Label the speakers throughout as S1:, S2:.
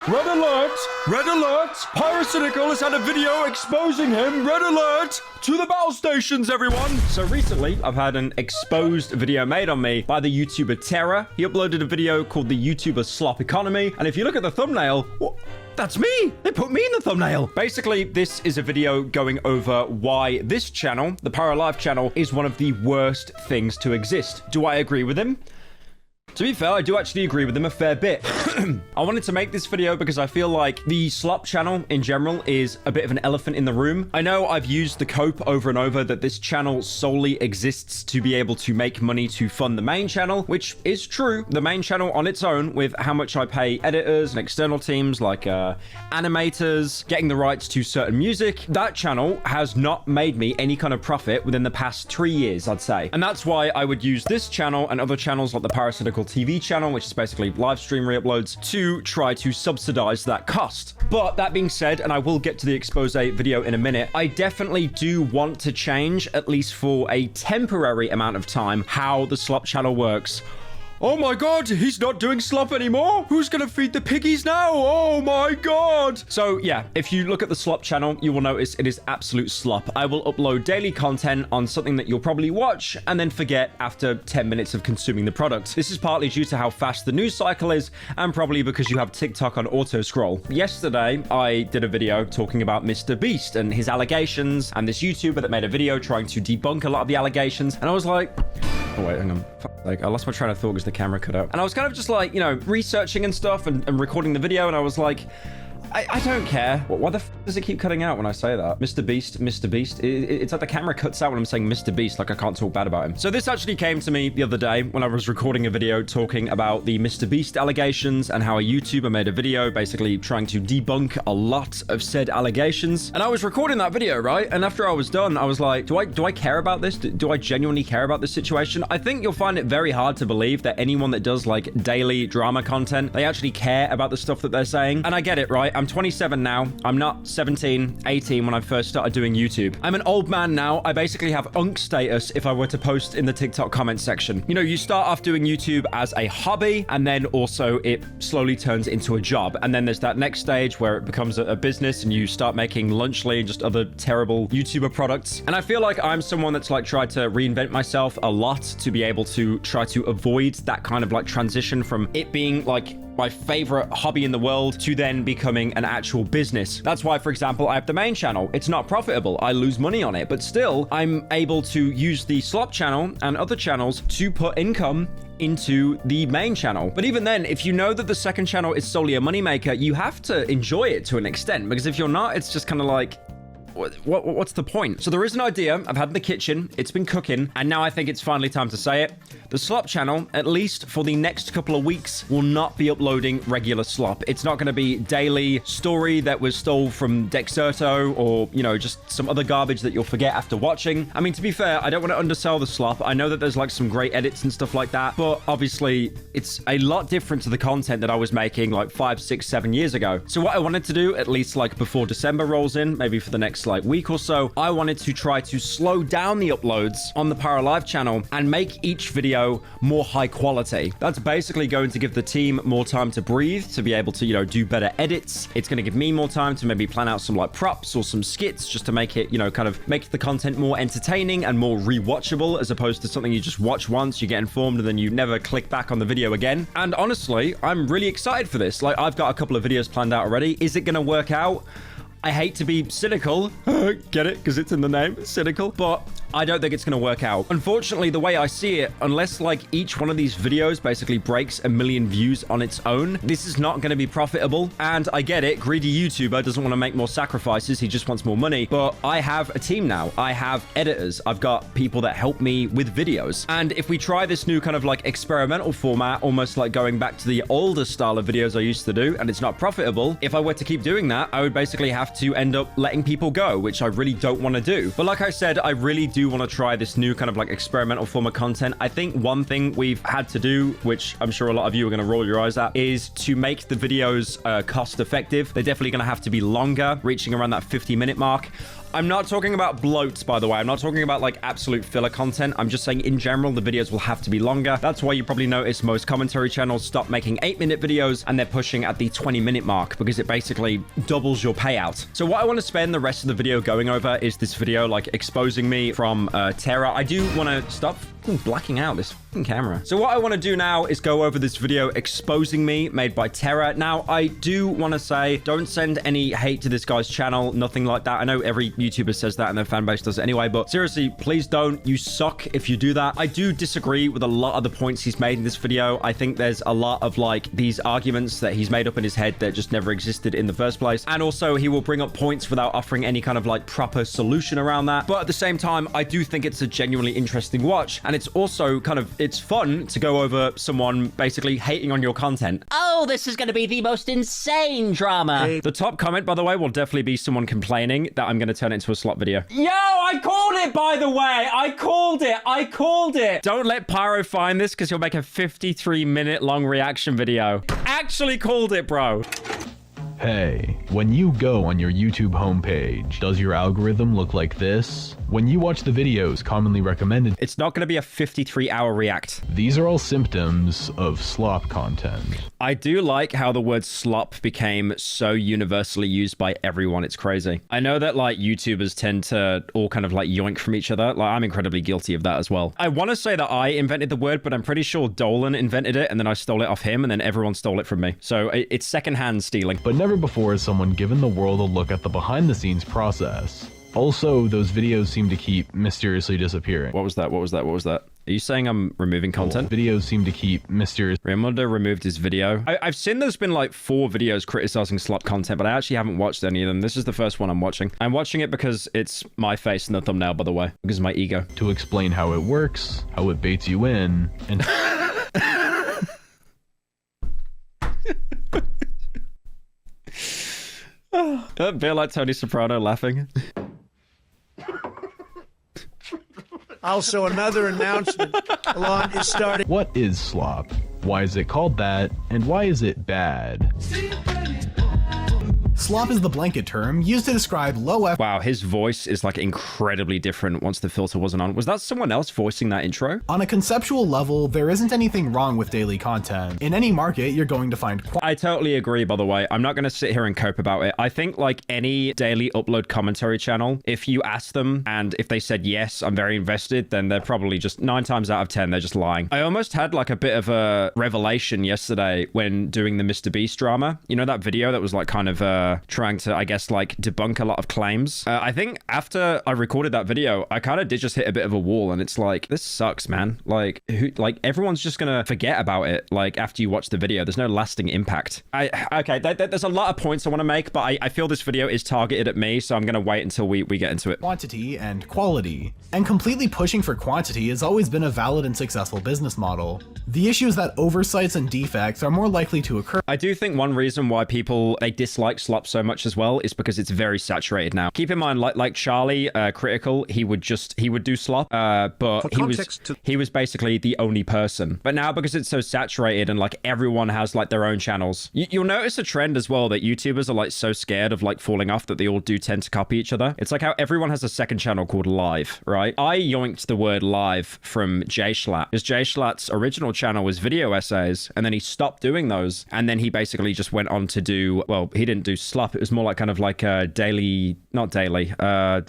S1: Red alert! Red alert! Pyrocynical has had a video exposing him. Red alert! To the battle stations, everyone! So recently, I've had an exposed video made on me by the YouTuber Terra. He uploaded a video called the YouTuber Slop Economy. And if you look at the thumbnail, that's me! They put me in the thumbnail! Basically, this is a video going over why this channel, the PyroLive channel, is one of the worst things to exist. Do I agree with him? To be fair, I do actually agree with them a fair bit. I wanted to make this video because I feel like the Slop channel in general is a bit of an elephant in the room. I know I've used the cope over and over that this channel solely exists to be able to make money to fund the main channel, which is true. The main channel on its own, with how much I pay editors and external teams like animators, getting the rights to certain music, that channel has not made me any kind of profit within the past 3 years, I'd say. And that's why I would use this channel and other channels like the Parasitical TV channel, which is basically live stream re-uploads, to try to subsidize that cost. But that being said, and I will get to the expose video in a minute, I definitely do want to change, at least for a temporary amount of time, how the Slop channel works. Oh my god, he's not doing Slop anymore? Who's gonna feed the piggies now? Oh my god. So yeah, if you look at the Slop channel, you will notice it is absolute slop. I will upload daily content on something that you'll probably watch and then forget after 10 minutes of consuming the product. This is partly due to how fast the news cycle is and probably because you have TikTok on auto scroll. Yesterday, I did a video talking about Mr. Beast and his allegations and this YouTuber that made a video trying to debunk a lot of the allegations. And I was like, oh wait, hang on. Like, I lost my train of thought because the camera cut out. And I was kind of just like, you know, researching and stuff and recording the video. And I was like, I don't care. Why the f does it keep cutting out when I say that? Mr. Beast, Mr. Beast. It's like the camera cuts out when I'm saying Mr. Beast, like I can't talk bad about him. So this actually came to me the other day when I was recording a video talking about the Mr. Beast allegations and how a YouTuber made a video basically trying to debunk a lot of said allegations. And I was recording that video, right? And after I was done, I was like, do I care about this? Do I genuinely care about this situation? I think you'll find it very hard to believe that anyone that does like daily drama content, they actually care about the stuff that they're saying. And I get it, right? I'm 27 now. I'm not 17, 18 when I first started doing YouTube. I'm an old man now. I basically have unk status if I were to post in the TikTok comment section. You know, you start off doing YouTube as a hobby and then also it slowly turns into a job. And then there's that next stage where it becomes a business and you start making Lunchly and just other terrible YouTuber products. And I feel like I'm someone that's like tried to reinvent myself a lot to be able to try to avoid that kind of like transition from it being like my favorite hobby in the world to then becoming an actual business. That's why, for example, I have the main channel. It's not profitable. I lose money on it, but still I'm able to use the Slop channel and other channels to put income into the main channel. But even then, if you know that the second channel is solely a moneymaker, you have to enjoy it to an extent, because if you're not, it's just kind of like, what's the point? So there is an idea I've had in the kitchen. It's been cooking, and now I think it's finally time to say it. The Slop channel, at least for the next couple of weeks, will not be uploading regular Slop. It's not going to be daily story that was stole from Dexerto or, you know, just some other garbage that you'll forget after watching. I mean, to be fair, I don't want to undersell the Slop. I know that there's like some great edits and stuff like that, but obviously it's a lot different to the content that I was making like 5, 6, 7 years ago. So what I wanted to do, at least like before December rolls in, maybe for the next like week or so, I wanted to try to slow down the uploads on the PyroLive channel and make each video more high quality. That's basically going to give the team more time to breathe, to be able to, you know, do better edits. It's going to give me more time to maybe plan out some like props or some skits just to make it, you know, kind of make the content more entertaining and more rewatchable, as opposed to something you just watch once, you get informed, and then you never click back on the video again. And honestly, I'm really excited for this. Like, I've got a couple of videos planned out already. Is it going to work out? I hate to be cynical. Get it? Because it's in the name. Cynical. But I don't think it's going to work out. Unfortunately, the way I see it, unless like each one of these videos basically breaks 1 million views on its own, this is not going to be profitable. And I get it. Greedy YouTuber doesn't want to make more sacrifices. He just wants more money. But I have a team now. I have editors. I've got people that help me with videos. And if we try this new kind of like experimental format, almost like going back to the older style of videos I used to do, and it's not profitable, if I were to keep doing that, I would basically have to end up letting people go, which I really don't want to do. But like I said, I really do want to try this new kind of like experimental form of content. I think one thing we've had to do, which I'm sure a lot of you are going to roll your eyes at, is to make the videos cost effective. They're definitely going to have to be longer, reaching around that 50-minute mark. I'm not talking about bloats, by the way. I'm not talking about like absolute filler content. I'm just saying in general, the videos will have to be longer. That's why you probably notice most commentary channels stop making 8-minute videos and they're pushing at the 20-minute mark because it basically doubles your payout. So what I want to spend the rest of the video going over is this video like exposing me from Terra. I do want to stop blacking out this camera. So what I want to do now is go over this video exposing me made by Terra. Now, I do want to say, don't send any hate to this guy's channel, nothing like that. I know every YouTuber says that and their fan base does it anyway, but seriously, please don't. You suck if you do that. I do disagree with a lot of the points he's made in this video. I think there's a lot of like these arguments that he's made up in his head that just never existed in the first place. And also he will bring up points without offering any kind of like proper solution around that. But at the same time, I do think it's a genuinely interesting watch. And it's also kind of, it's fun to go over someone basically hating on your content.
S2: Oh, this is going to be the most insane drama.
S1: The top comment, by the way, will definitely be someone complaining that I'm going to turn it into a slot video. Yo, I called it, by the way. I called it. I called it. Don't let Pyro find this because he'll make a 53-minute long reaction video. Actually called it, bro.
S3: Hey, when you go on your YouTube homepage, does your algorithm look like this? When you watch the videos commonly recommended,
S1: it's not going to be a 53-hour react.
S3: These are all symptoms of slop content.
S1: I do like how the word slop became so universally used by everyone. It's crazy. I know that like YouTubers tend to all kind of like yoink from each other. Like I'm incredibly guilty of that as well. I want to say that I invented the word, but I'm pretty sure Dolan invented it and then I stole it off him and then everyone stole it from me. So it's secondhand stealing.
S3: But never before has someone given the world a look at the behind-the-scenes process. Also, those videos seem to keep mysteriously disappearing.
S1: What was that? What was that? What was that? Are you saying I'm removing content?
S3: Videos seem to keep mysterious.
S1: Raimondo removed his video. I've seen there's been like 4 videos criticizing Slop content, but I actually haven't watched any of them. This is the first one I'm watching. I'm watching it because it's my face in the thumbnail, by the way, because of my ego.
S3: To explain how it works, how it baits you in, and...
S1: That bit like Tony Soprano laughing.
S4: Also, another announcement. Alon is starting.
S3: What is slop? Why is it called that? And why is it bad?
S5: Slop is the blanket term used to describe low effort.
S1: Wow, his voice is like incredibly different once the filter wasn't on. Was that someone else voicing that intro?
S5: On a conceptual level, there isn't anything wrong with daily content. In any market, you're going to find
S1: I totally agree, by the way. I'm not going to sit here and cope about it. I think like any daily upload commentary channel, if you ask them and if they said, yes, I'm very invested, then they're probably just 9 times out of 10, they're just lying. I almost had like a bit of a revelation yesterday when doing the Mr. Beast drama. You know, that video that was like kind of trying to, I guess, like debunk a lot of claims. I think after I recorded that video, I kind of did just hit a bit of a wall and it's like, this sucks, man. Like, everyone's just gonna forget about it. Like after you watch the video, there's no lasting impact. Okay, there's a lot of points I want to make, but I feel this video is targeted at me, so I'm gonna wait until we get into it.
S5: Quantity and quality. And completely pushing for quantity has always been a valid and successful business model. The issue is that oversights and defects are more likely to occur.
S1: I do think one reason why they dislike Slop so much as well is because it's very saturated now. Keep in mind, like Charlie, Critical, he would do Slop, but he was basically the only person. But now because it's so saturated and like everyone has like their own channels, you'll notice a trend as well that YouTubers are like so scared of like falling off that they all do tend to copy each other. It's like how everyone has a second channel called Live, right? I yoinked the word live from J-Schlatt because J-Schlatt's original channel was video essays and then he stopped doing those and then he basically just went on to do, well, he didn't do Slop. It was more like kind of like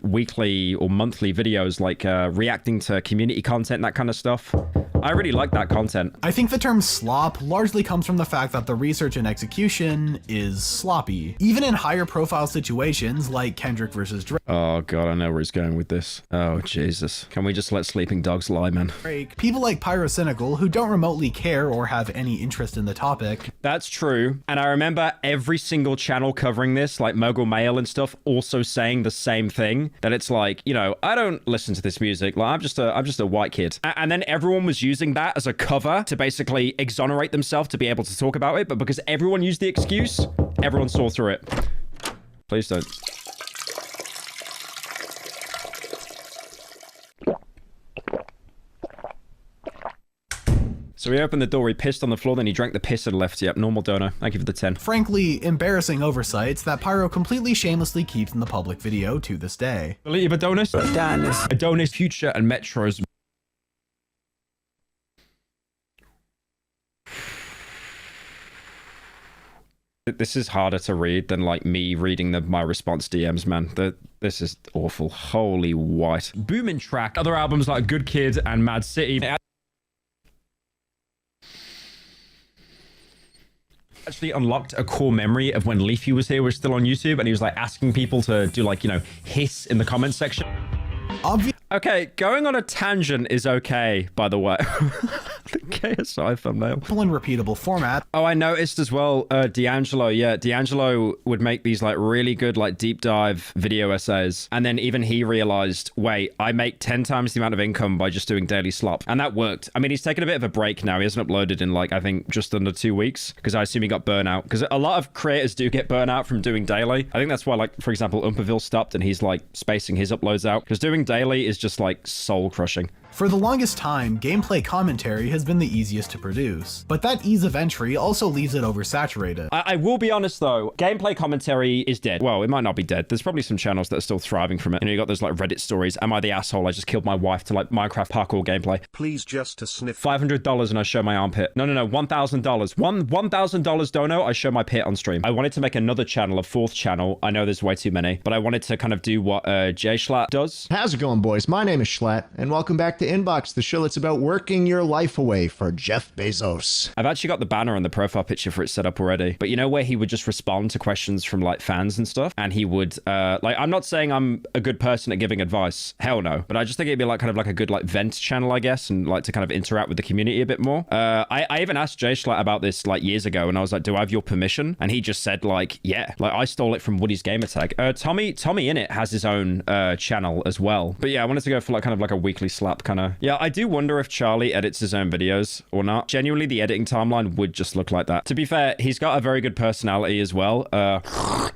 S1: weekly or monthly videos, like reacting to community content, that kind of stuff. I really like that content.
S5: I think the term slop largely comes from the fact that the research and execution is sloppy. Even in higher profile situations like Kendrick versus Drake.
S1: Oh god, I know where he's going with this. Oh Jesus. Can we just let sleeping dogs lie, man?
S5: People like Pyrocynical who don't remotely care or have any interest in the topic.
S1: That's true. And I remember every single channel covering this, like Mogul Mail and stuff, also saying the same thing, that it's like, you know, I don't listen to this music, like I'm just a white kid. And then everyone was using that as a cover to basically exonerate themselves to be able to talk about it, but because everyone used the excuse, everyone saw through it. Please don't. So he opened the door, he pissed on the floor, then he drank the piss and left. Yep, normal donor. Thank you for the 10.
S5: Frankly, embarrassing oversights that Pyro completely shamelessly keeps in the public video to this day.
S1: Believe Adonis? Adonis, Future, and Metro's. This is harder to read than like me reading my response DMs, man. This is awful. Holy white. Booming track. Other albums like Good Kid and Mad City actually unlocked a core memory of when Leafy was here, was still on YouTube, and he was like asking people to do like, you know, hiss in the comment section. Okay, going on a tangent is okay, by the way. The KSI thumbnail.
S5: And repeatable format.
S1: Oh, I noticed as well, D'Angelo. Yeah, D'Angelo would make these like really good like deep dive video essays. And then even he realized, wait, I make 10 times the amount of income by just doing daily slop. And that worked. I mean, he's taken a bit of a break now. He hasn't uploaded in like, I think just under 2 weeks, because I assume he got burnout. Because a lot of creators do get burnout from doing daily. I think that's why, like, for example, Umperville stopped and he's like spacing his uploads out, because doing daily is just like soul crushing.
S5: For the longest time, gameplay commentary has been the easiest to produce, but that ease of entry also leaves it oversaturated.
S1: I will be honest though, gameplay commentary is dead. Well, it might not be dead. There's probably some channels that are still thriving from it. You know, you got those like Reddit stories. Am I the asshole? I just killed my wife to like Minecraft parkour gameplay.
S6: Please just to sniff.
S1: $500 and I show my armpit. No, $1,000. $1,000 dono, I show my pit on stream. I wanted to make another channel, a 4th channel. I know there's way too many, but I wanted to kind of do what Jay Schlatt does.
S7: How's it going, boys? My name is Schlatt, and welcome back to Inbox, the show that's about working your life away for Jeff Bezos.
S1: I've actually got the banner and the profile picture for it set up already. But you know where he would just respond to questions from like fans and stuff? And he would, like, I'm not saying I'm a good person at giving advice. Hell no. But I just think it'd be like kind of like a good like vent channel, I guess, and like to kind of interact with the community a bit more. I even asked Jay Schlatt about this like years ago, and I was like, do I have your permission? And he just said like, yeah, like I stole it from Woody's Gamertag. Tommy Innit has his own channel as well. But yeah, I wanted to go for like kind of like a weekly slap kind of. Yeah, I do wonder if Charlie edits his own videos or not. Genuinely, the editing timeline would just look like that. To be fair, he's got a very good personality as well.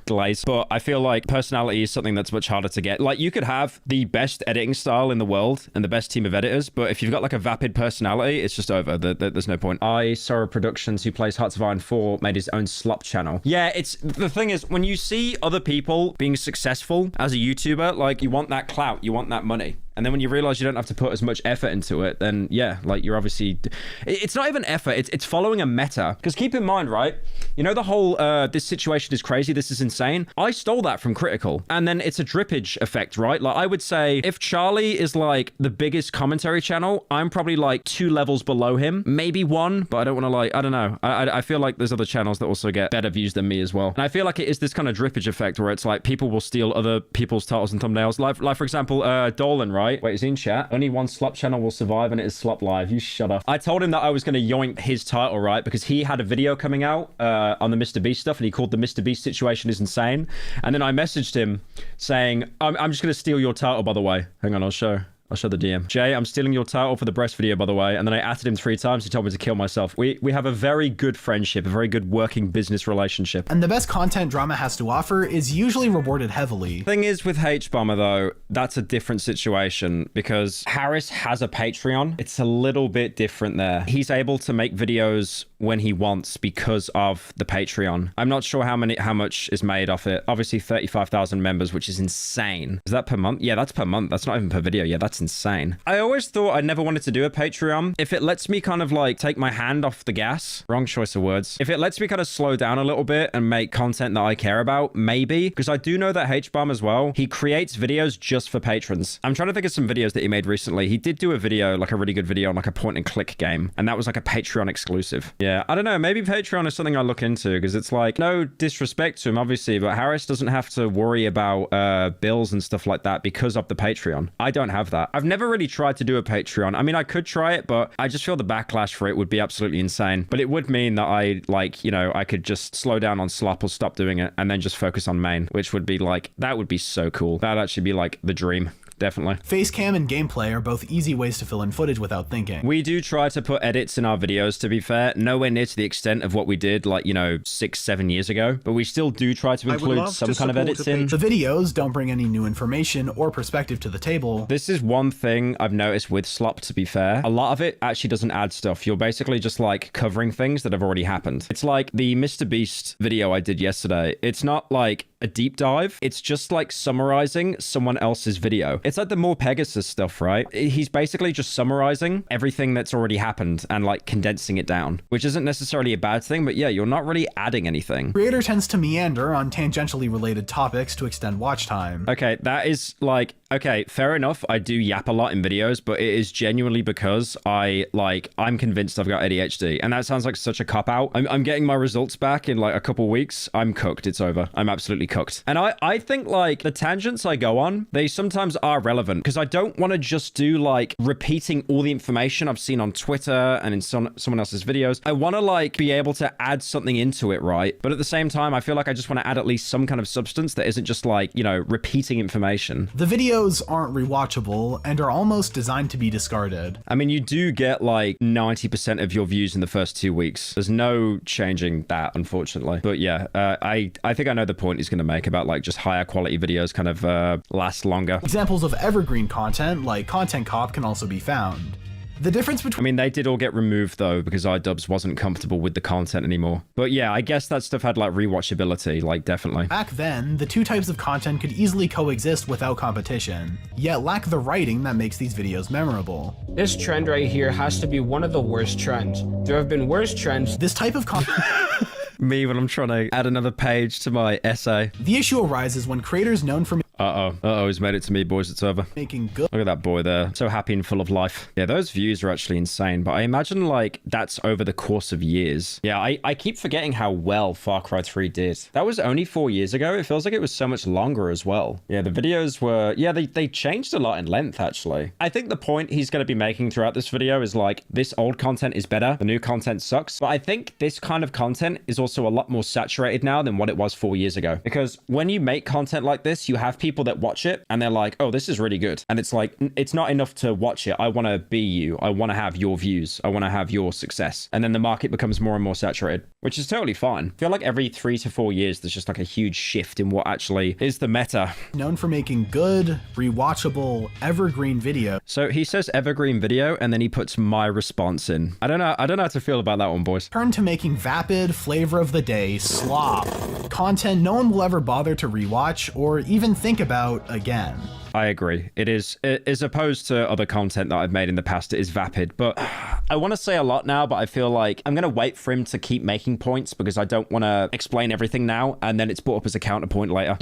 S1: Glaze. But I feel like personality is something that's much harder to get. Like, you could have the best editing style in the world and the best team of editors, but if you've got like a vapid personality, it's just over. There's no point. Sorrow Productions, who plays Hearts of Iron 4, made his own slop channel. Yeah, it's the thing is, when you see other people being successful as a YouTuber, like, you want that clout, you want that money. And then when you realize you don't have to put as much effort into it, then yeah, like you're obviously, it's not even effort, it's following a meta. Because keep in mind, right, you know the whole, this situation is crazy, this is insane. I stole that from Critical. And then it's a drippage effect, right? Like I would say if Charlie is like the biggest commentary channel, I'm probably like 2 levels below him, maybe 1, but I don't want to like, I don't know. I feel like there's other channels that also get better views than me as well. And I feel like it is this kind of drippage effect where it's like people will steal other people's titles and thumbnails. Like for example, Dolan, right? Wait, is he in chat? Only one Slop channel will survive, and it is Slop Live. You shut up. I told him that I was going to yoink his title, right? Because he had a video coming out on the Mr. Beast stuff, and he called the Mr. Beast situation is insane. And then I messaged him saying, I'm just going to steal your title, by the way. Hang on, I'll show the DM. Jay, I'm stealing your title for the breast video, by the way. And then I atted him 3 times. He told me to kill myself. We have a very good friendship, a very good working business relationship.
S5: And the best content drama has to offer is usually rewarded heavily.
S1: Thing is with H-Bomber though, that's a different situation because Harris has a Patreon. It's a little bit different there. He's able to make videos when he wants because of the Patreon. I'm not sure how much is made off it. Obviously 35,000 members, which is insane. Is that per month? Yeah, that's per month. That's not even per video. Yeah, that's insane. I always thought I never wanted to do a Patreon. If it lets me kind of like take my hand off the gas, wrong choice of words. If it lets me kind of slow down a little bit and make content that I care about, maybe. Because I do know that H-Bomb as well, he creates videos just for patrons. I'm trying to think of some videos that he made recently. He did do a video, like a really good video on like a point and click game. And that was like a Patreon exclusive. Yeah, I don't know. Maybe Patreon is something I look into because it's like, no disrespect to him, obviously, but Harris doesn't have to worry about bills and stuff like that because of the Patreon. I don't have that. I've never really tried to do a Patreon. I mean, I could try it, but I just feel the backlash for it would be absolutely insane. But it would mean that I, like, you know, I could just slow down on Slop or stop doing it and then just focus on main, which would be like, that would be so cool. That'd actually be like the dream. definitely.
S5: Facecam and gameplay are both easy ways to fill in footage without thinking.
S1: We do try to put edits in our videos, to be fair. Nowhere near to the extent of what we did, like, you know, 6-7 years ago. But we still do try to include some kind of edits in.
S5: The videos don't bring any new information or perspective to the table.
S1: This is one thing I've noticed with Slop, to be fair. A lot of it actually doesn't add stuff. You're basically just like covering things that have already happened. It's like the Mr. Beast video I did yesterday. It's not like a deep dive. It's just like summarizing someone else's video. It's like the more Pegasus stuff, right? He's basically just summarizing everything that's already happened and like condensing it down, which isn't necessarily a bad thing, but yeah, you're not really adding anything.
S5: Creator tends to meander on tangentially related topics to extend watch time.
S1: Okay, that is like, okay, fair enough. I do yap a lot in videos, but it is genuinely because I'm convinced I've got ADHD, and that sounds like such a cop-out. I'm getting my results back in like a couple weeks. I'm cooked. It's over. I'm absolutely cooked. And I think like the tangents I go on, they sometimes are relevant because I don't want to just do like repeating all the information I've seen on Twitter and in someone else's videos. I want to like be able to add something into it, right? But at the same time, I feel like I just want to add at least some kind of substance that isn't just like, you know, repeating information.
S5: The videos aren't rewatchable and are almost designed to be discarded.
S1: I mean, you do get like 90% of your views in the first 2 weeks. There's no changing that, unfortunately. But yeah, I think I know the point he's going to make about like just higher quality videos kind of last longer.
S5: Examples of evergreen content like Content Cop can also be found. The difference between...
S1: I mean, they did all get removed, though, because iDubbbz wasn't comfortable with the content anymore. But yeah, I guess that stuff had, like, rewatchability, like, definitely.
S5: Back then, the two types of content could easily coexist without competition, yet lack the writing that makes these videos memorable.
S6: This trend right here has to be one of the worst trends. There have been worse trends.
S5: This type of content...
S1: Me when I'm trying to add another page to my essay.
S5: The issue arises when creators known for
S1: he's made it to me, boys. It's over.
S5: making good...
S1: Look at that boy there. So happy and full of life. Yeah, those views are actually insane, but I imagine, like, that's over the course of years. Yeah, I keep forgetting how well Far Cry 3 did. That was only 4 years ago. It feels like it was so much longer as well. Yeah, the videos were... Yeah, they changed a lot in length, actually. I think the point he's going to be making throughout this video is, like, this old content is better. The new content sucks. But I think this kind of content is also a lot more saturated now than what it was 4 years ago. Because when you make content like this, you have people that watch it and they're like, oh, this is really good. And it's like, it's not enough to watch it. I want to be you. I want to have your views. I want to have your success. And then the market becomes more and more saturated, which is totally fine. I feel like every 3 to 4 years, there's just like a huge shift in what actually is the meta.
S5: Known for making good, rewatchable, evergreen video.
S1: So he says evergreen video and then he puts my response in. I don't know how to feel about that one, boys.
S5: Turn to making vapid, flavor of the day, slop. Content no one will ever bother to rewatch or even think about again.
S1: I agree. It is, as opposed to other content that I've made in the past, it is vapid. But I want to say a lot now, but I feel like I'm going to wait for him to keep making points because I don't want to explain everything now, and then it's brought up as a counterpoint later.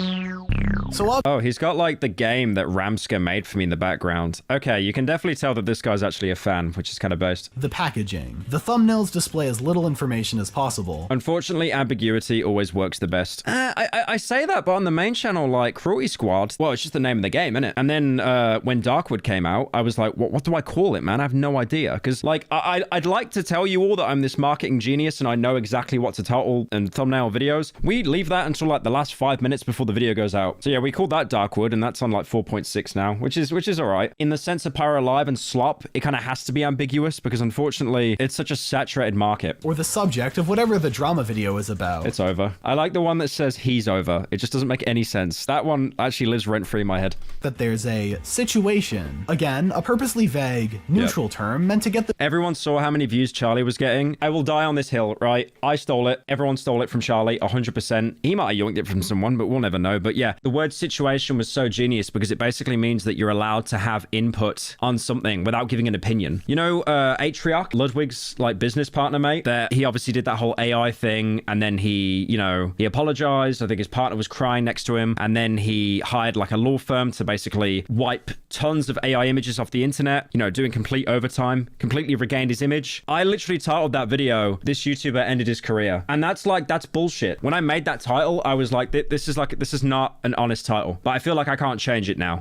S5: So
S1: oh, he's got like the game that Ramska made for me in the background. Okay, you can definitely tell that this guy's actually a fan, which is kind of based.
S5: The packaging. The thumbnails display as little information as possible.
S1: Unfortunately, ambiguity always works the best. I say that, but on the main channel, like Cruelty Squad, well, it's just the name of the game, isn't it? And then when Darkwood came out, I was like, what do I call it, man? I have no idea. Because like, I'd like to tell you all that I'm this marketing genius and I know exactly what to title and thumbnail videos. We leave that until like the last 5 minutes before the video goes out. So yeah, we called that Darkwood, and that's on like 4.6 now, which is all right. In the sense of PyroLive and Slop, it kind of has to be ambiguous because unfortunately, it's such a saturated market.
S5: Or the subject of whatever the drama video is about.
S1: It's over. I like the one that says he's over. It just doesn't make any sense. That one actually lives rent-free in my head.
S5: That there's a situation. Again, a purposely vague, neutral term meant to get the...
S1: Everyone saw how many views Charlie was getting. I will die on this hill, right? I stole it. Everyone stole it from Charlie, 100%. He might have yoinked it from someone, but we'll never know. But yeah, the word situation was so genius because it basically means that you're allowed to have input on something without giving an opinion. You know, Atriarch, Ludwig's like business partner, mate, that he obviously did that whole AI thing, and then he, you know, he apologized. I think his partner was crying next to him, and then he hired like a law firm to basically wipe tons of AI images off the internet, you know, doing complete overtime, completely regained his image. I literally titled that video, "This YouTuber Ended His Career." And that's bullshit. When I made that title, I was like, this is not an honest title, but I feel like I can't change it now.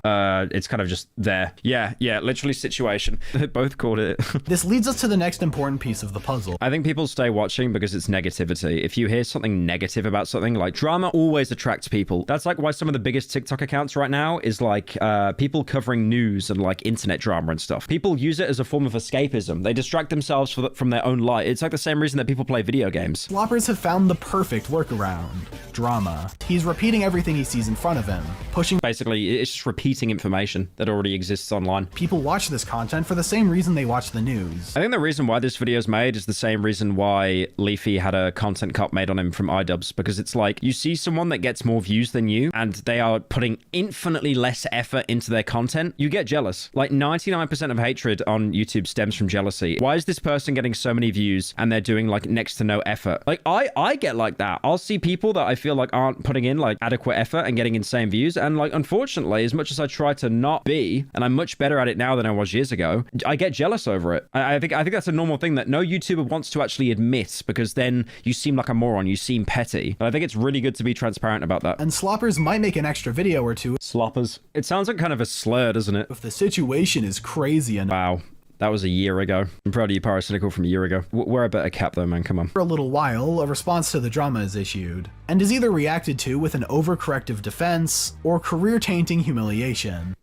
S1: It's kind of just there. Yeah, literally situation. They both called it.
S5: This leads us to the next important piece of the puzzle.
S1: I think people stay watching because it's negativity. If you hear something negative about something, like drama always attracts people. That's like why some of the biggest TikTok accounts right now is like people covering news and like internet drama and stuff. People use it as a form of escapism. They distract themselves from their own life. It's like the same reason that people play video games.
S5: Sloppers have found the perfect workaround. Drama. He's repeating everything he sees in front of him, pushing.
S1: Basically, it's just repeating information that already exists online.
S5: People watch this content for the same reason they watch the news.
S1: I think the reason why this video is made is the same reason why Leafy had a content cut made on him from iDubbbz, because it's like you see someone that gets more views than you and they are putting infinitely less effort into their content, you get jealous. Like 99% of hatred on YouTube stems from jealousy. Why is this person getting so many views and they're doing like next to no effort? Like I get like that. I'll see people that I feel like aren't putting in like adequate effort and getting insane views, and like unfortunately, as much as I try to not be, and I'm much better at it now than I was years ago, I get jealous over it. I think that's a normal thing that no YouTuber wants to actually admit, because then you seem like a moron, you seem petty. But I think it's really good to be transparent about that.
S5: And Sloppers might make an extra video or two.
S1: Sloppers. It sounds like kind of a slur, doesn't it?
S5: If the situation is crazy enough.
S1: Wow. That was a year ago. I'm proud of you, Pyrocynical, from a year ago. Wear a better cap though, man. Come on.
S5: For a little while, a response to the drama is issued, and is either reacted to with an overcorrective defense or career-tainting humiliation.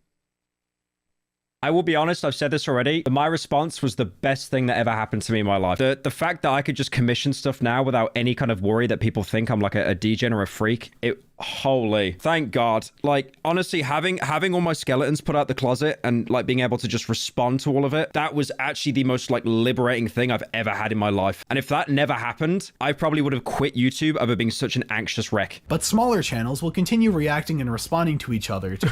S1: I will be honest, I've said this already, but my response was the best thing that ever happened to me in my life. The fact that I could just commission stuff now without any kind of worry that people think I'm like a degen or a freak, holy, thank God. Like, honestly, having all my skeletons put out the closet and like being able to just respond to all of it, that was actually the most like liberating thing I've ever had in my life. And if that never happened, I probably would have quit YouTube over being such an anxious wreck.
S5: But smaller channels will continue reacting and responding to each other to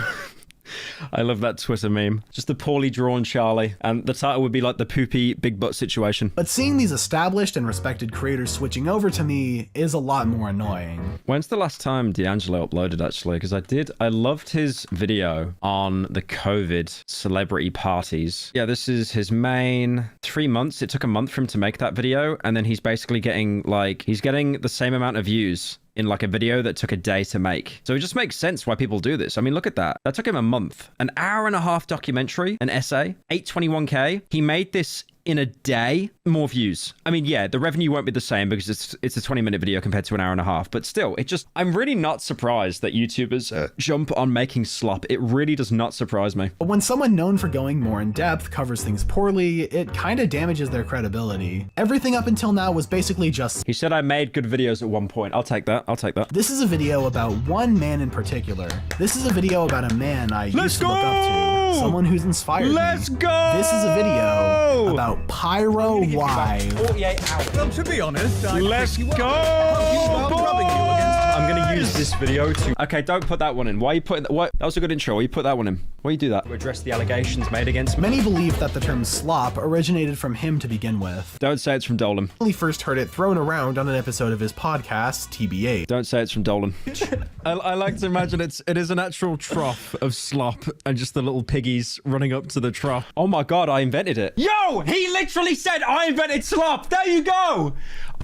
S1: I love that Twitter meme. Just the poorly drawn Charlie. And the title would be like the poopy big butt situation.
S5: But seeing these established and respected creators switching over to me is a lot more annoying.
S1: When's the last time D'Angelo uploaded, actually? Because I loved his video on the COVID celebrity parties. Yeah, this is his main 3 months. It took a month for him to make that video. And then he's basically getting he's getting the same amount of views in like a video that took a day to make. So it just makes sense why people do this. I mean, look at that. That took him a month. An hour and a half documentary, an essay, 821K. He made this in a day. More views. I mean, yeah, the revenue won't be the same because it's a 20-minute video compared to an hour and a half, but still, I'm really not surprised that YouTubers jump on making slop. It really does not surprise me.
S5: But when someone known for going more in depth covers things poorly, it kind of damages their credibility. Everything up until now was basically just...
S1: He said I made good videos at one point. I'll take that. I'll take that.
S5: This is a video about one man in particular. This is a video about a man I used to look up to. Someone who's inspired me.
S1: Let's go!
S5: This is a video about PyroLive.
S8: 48 hours. Well, to be honest,
S1: let's go! I'm gonna use this video to... Okay, don't put that one in. Why are you putting... What? That was a good intro. Why you put that one in? Why you do that? To address the allegations made against me.
S5: Many believe that the term slop originated from him to begin with.
S1: Don't say it's from Dolan.
S5: He first heard it thrown around on an episode of his podcast, TBA.
S1: Don't say it's from Dolan. I like to imagine it is an actual trough of slop and just the little piggies running up to the trough. Oh my God, I invented it. Yo, he literally said I invented slop. There you go.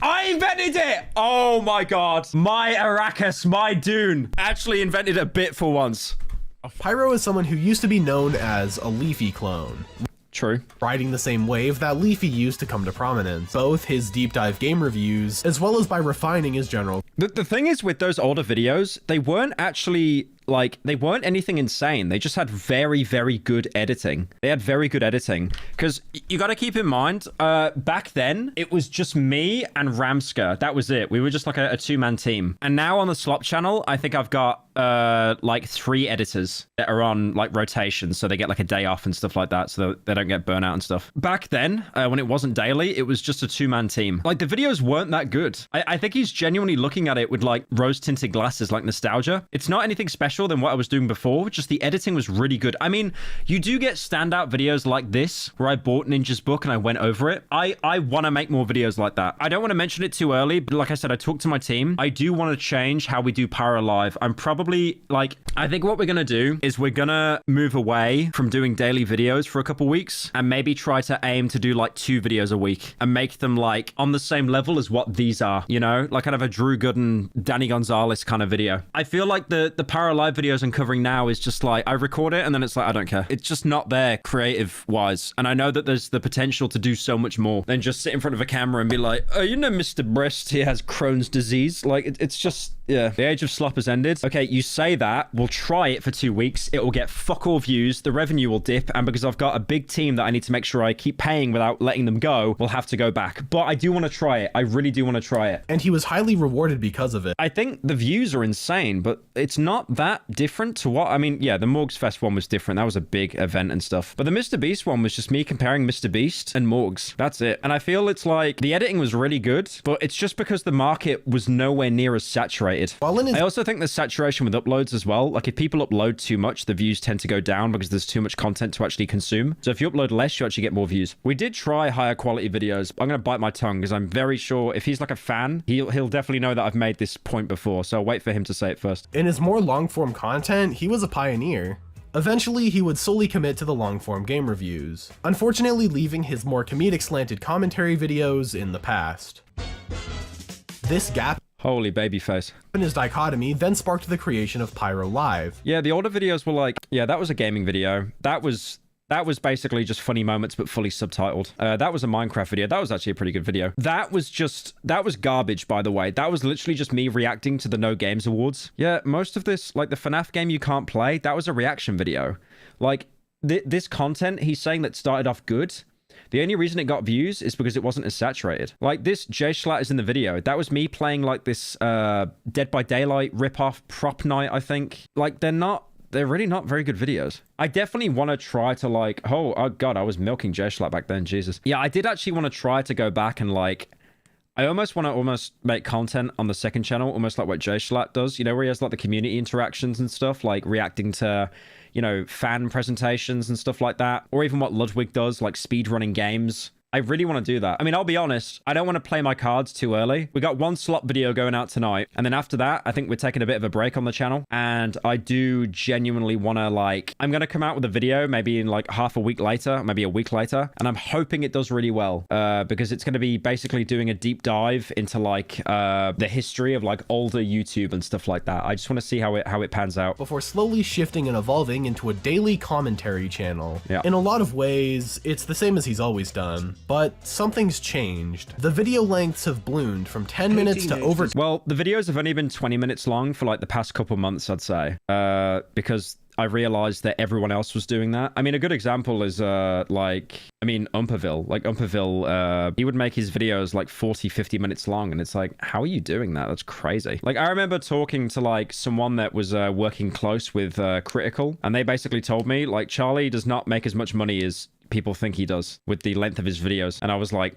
S1: I invented it. Oh my God. My Arrakis, my Dune. Actually invented a bit for once.
S5: Pyro is someone who used to be known as a Leafy clone.
S1: True.
S5: Riding the same wave that Leafy used to come to prominence, both his deep dive game reviews, as well as by refining his general.
S1: The thing is with those older videos, they weren't actually they weren't anything insane. They just had very, very good editing. They had very good editing. Because you got to keep in mind, back then, it was just me and Ramska. That was it. We were just like a two-man team. And now on the Slop channel, I think I've got 3 editors that are on like rotation. So they get like a day off and stuff like that. So they don't get burnout and stuff. Back then, when it wasn't daily, it was just a two-man team. Like the videos weren't that good. I think he's genuinely looking at it with like rose-tinted glasses, like nostalgia. It's not anything special than what I was doing before, just the editing was really good. I mean, you do get standout videos like this where I bought Ninja's book and I went over it. I want to make more videos like that. I don't want to mention it too early, but like I said, I talked to my team. I do want to change how we do PyroLive. I'm probably probably like, I think what we're going to do is we're going to move away from doing daily videos for a couple weeks and maybe try to aim to do like 2 videos a week and make them like on the same level as what these are, you know, like kind of a Drew Gooden, Danny Gonzalez kind of video. I feel like the PyroLive videos I'm covering now is just like, I record it and then it's like, I don't care. It's just not there creative wise. And I know that there's the potential to do so much more than just sit in front of a camera and be like, oh, you know, Mr. Breast, he has Crohn's disease. Like it's just, yeah, the age of slop has ended. Okay, you say that, we'll try it for 2 weeks. It will get fuck all views. The revenue will dip. And because I've got a big team that I need to make sure I keep paying without letting them go, we'll have to go back. But I do want to try it. I really do want to try it.
S5: And he was highly rewarded because of it.
S1: I think the views are insane, but it's not that different to what, I mean, yeah, the Morgs Fest one was different. That was a big event and stuff. But the Mr. Beast one was just me comparing Mr. Beast and Morgs. That's it. And I feel it's like the editing was really good, but it's just because the market was nowhere near as saturated. I also think there's saturation with uploads as well. Like if people upload too much, the views tend to go down because there's too much content to actually consume. So if you upload less, you actually get more views. We did try higher quality videos. I'm going to bite my tongue because I'm very sure if he's like a fan, he'll definitely know that I've made this point before. So I'll wait for him to say it first.
S5: In his more long-form content, he was a pioneer. Eventually, he would solely commit to the long-form game reviews, unfortunately leaving his more comedic slanted commentary videos in the past. This gap
S1: Holy babyface.
S5: in his dichotomy then sparked the creation of PyroLive.
S1: Yeah, the older videos were like, yeah, that was a gaming video. That was basically just funny moments, but fully subtitled. That was a Minecraft video. That was actually a pretty good video. That was garbage, by the way. That was literally just me reacting to the No Games Awards. Yeah, most of this, like the FNAF game you can't play, that was a reaction video. Like, this content he's saying that started off good, the only reason it got views is because it wasn't as saturated. Like this J Schlatt is in the video. That was me playing like this Dead by Daylight ripoff Prop Night, I think. Like they're really not very good videos. I definitely want to try to like, oh God, I was milking J Schlatt back then, Jesus. Yeah, I did actually want to try to go back and like, I almost want to make content on the second channel, almost like what J Schlatt does, you know, where he has like the community interactions and stuff, like reacting to, you know, fan presentations and stuff like that. Or even what Ludwig does, like speedrunning games. I really want to do that. I mean, I'll be honest, I don't want to play my cards too early. We got one Slop video going out tonight. And then after that, I think we're taking a bit of a break on the channel. And I do genuinely want to like, I'm going to come out with a video maybe in like half a week later, maybe a week later. And I'm hoping it does really well because it's going to be basically doing a deep dive into like the history of like older YouTube and stuff like that. I just want to see how it pans out.
S5: Before slowly shifting and evolving into a daily commentary channel.
S1: Yeah.
S5: In a lot of ways, it's the same as he's always done. But something's changed. The video lengths have ballooned from 10 minutes to over...
S1: Well, the videos have only been 20 minutes long for like the past couple months, I'd say. Because I realized that everyone else was doing that. I mean, a good example is Umperville. Like Umperville, he would make his videos like 40, 50 minutes long. And it's like, how are you doing that? That's crazy. Like, I remember talking to like someone that was working close with Critical. And they basically told me like, Charlie does not make as much money as people think he does with the length of his videos. And I was like,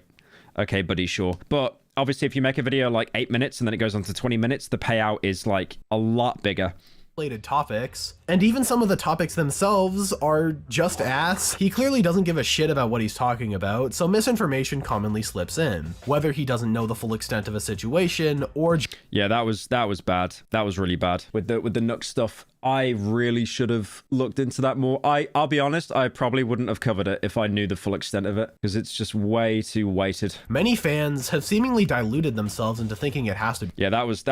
S1: okay, buddy, sure. But obviously if you make a video like 8 minutes and then it goes on to 20 minutes, the payout is like a lot bigger.
S5: Related topics, and even some of the topics themselves are just ass. He clearly doesn't give a shit about what he's talking about, so misinformation commonly slips in, whether he doesn't know the full extent of a situation or...
S1: Yeah, that was bad. That was really bad with the Nook stuff. I really should have looked into that more. I'll be honest, I probably wouldn't have covered it if I knew the full extent of it, because it's just way too weighted.
S5: Many fans have seemingly diluted themselves into thinking it has to be.
S1: Yeah, that was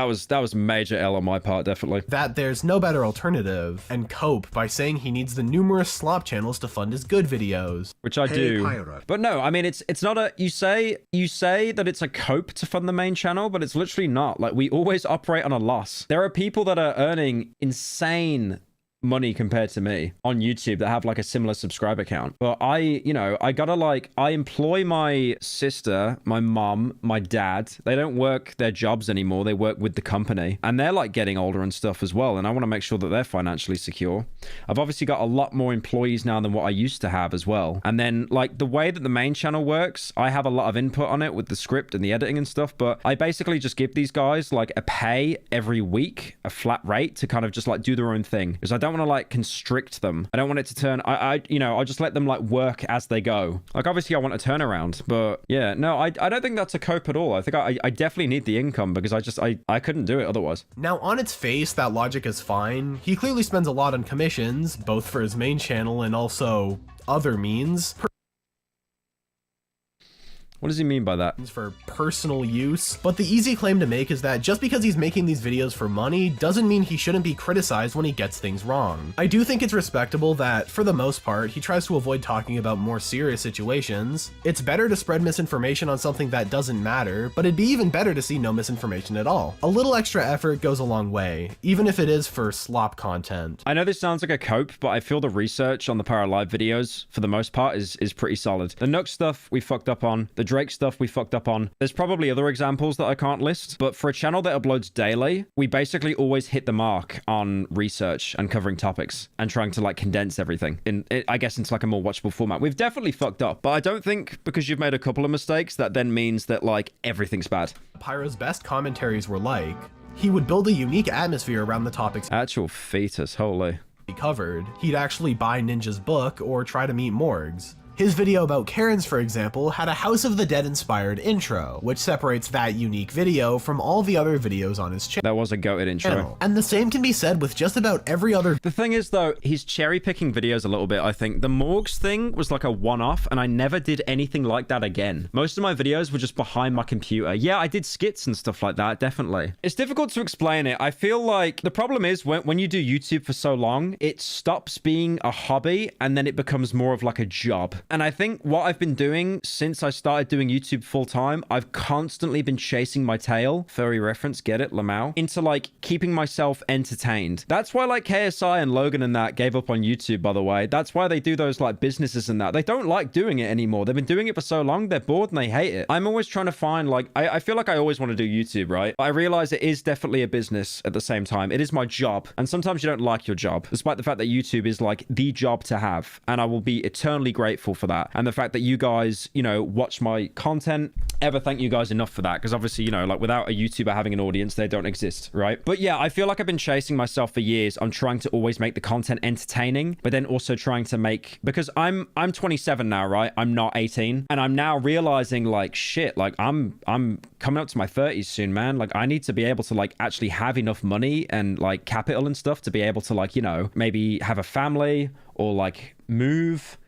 S1: a major L on my part, definitely.
S5: That there's no better alternative, and cope by saying he needs the numerous slop channels to fund his good videos.
S1: Which I do. But no, I mean, it's not a, you say that it's a cope to fund the main channel, but it's literally not. Like, we always operate on a loss. There are people that are earning insane money compared to me on YouTube that have like a similar subscriber count. But I employ my sister, my mom, my dad. They don't work their jobs anymore. They work with the company and they're like getting older and stuff as well. And I want to make sure that they're financially secure. I've obviously got a lot more employees now than what I used to have as well. And then like the way that the main channel works, I have a lot of input on it with the script and the editing and stuff, but I basically just give these guys like a pay every week, a flat rate to kind of just like do their own thing. Because I don't want to like constrict them. I don't want it to turn, you know, I'll just let them like work as they go. Like obviously I want a turnaround, but yeah, no, I don't think that's a cope at all. I think I definitely need the income because I couldn't do it otherwise.
S5: Now, on its face, that logic is fine. He clearly spends a lot on commissions, both for his main channel and also other means.
S1: What does he mean by that?
S5: For personal use. But the easy claim to make is that just because he's making these videos for money doesn't mean he shouldn't be criticized when he gets things wrong. I do think it's respectable that, for the most part, he tries to avoid talking about more serious situations. It's better to spread misinformation on something that doesn't matter, but it'd be even better to see no misinformation at all. A little extra effort goes a long way, even if it is for slop content.
S1: I know this sounds like a cope, but I feel the research on the PyroLive videos, for the most part, is pretty solid. The Nook stuff we fucked up on. The Drake stuff we fucked up on. There's probably other examples that I can't list, but for a channel that uploads daily, we basically always hit the mark on research and covering topics and trying to like condense everything I guess into like a more watchable format. We've definitely fucked up, but I don't think because you've made a couple of mistakes that then means that like everything's bad.
S5: Pyro's best commentaries were like, he would build a unique atmosphere around the topics
S1: Actual fetus, holy.
S5: he covered. He'd actually buy Ninja's book or try to meet Morgs. His video about Karens, for example, had a House of the Dead inspired intro, which separates that unique video from all the other videos on his channel.
S1: That was a goated intro.
S5: And the same can be said with just about every other.
S1: The thing is, though, he's cherry picking videos a little bit, I think. The Morgs thing was like a one-off, and I never did anything like that again. Most of my videos were just behind my computer. Yeah, I did skits and stuff like that, definitely. It's difficult to explain it. I feel like the problem is when you do YouTube for so long, it stops being a hobby, and then it becomes more of like a job. And I think what I've been doing since I started doing YouTube full-time, I've constantly been chasing my tail, furry reference, get it, Lamau, into like keeping myself entertained. That's why like KSI and Logan and that gave up on YouTube, by the way. That's why they do those like businesses and that. They don't like doing it anymore. They've been doing it for so long, they're bored and they hate it. I'm always trying to find like, I feel like I always want to do YouTube, right? But I realize it is definitely a business at the same time. It is my job. And sometimes you don't like your job, despite the fact that YouTube is like the job to have. And I will be eternally grateful for that. And the fact that you guys, you know, watch my content, ever thank you guys enough for that. Because obviously, you know, like without a YouTuber having an audience, they don't exist, right? But yeah, I feel like I've been chasing myself for years. I'm trying to always make the content entertaining, but then also trying to make, because I'm 27 now, right? I'm not 18. And I'm now realizing like, shit, like I'm coming up to my 30s soon, man. Like I need to be able to like actually have enough money and like capital and stuff to be able to like, you know, maybe have a family or like move,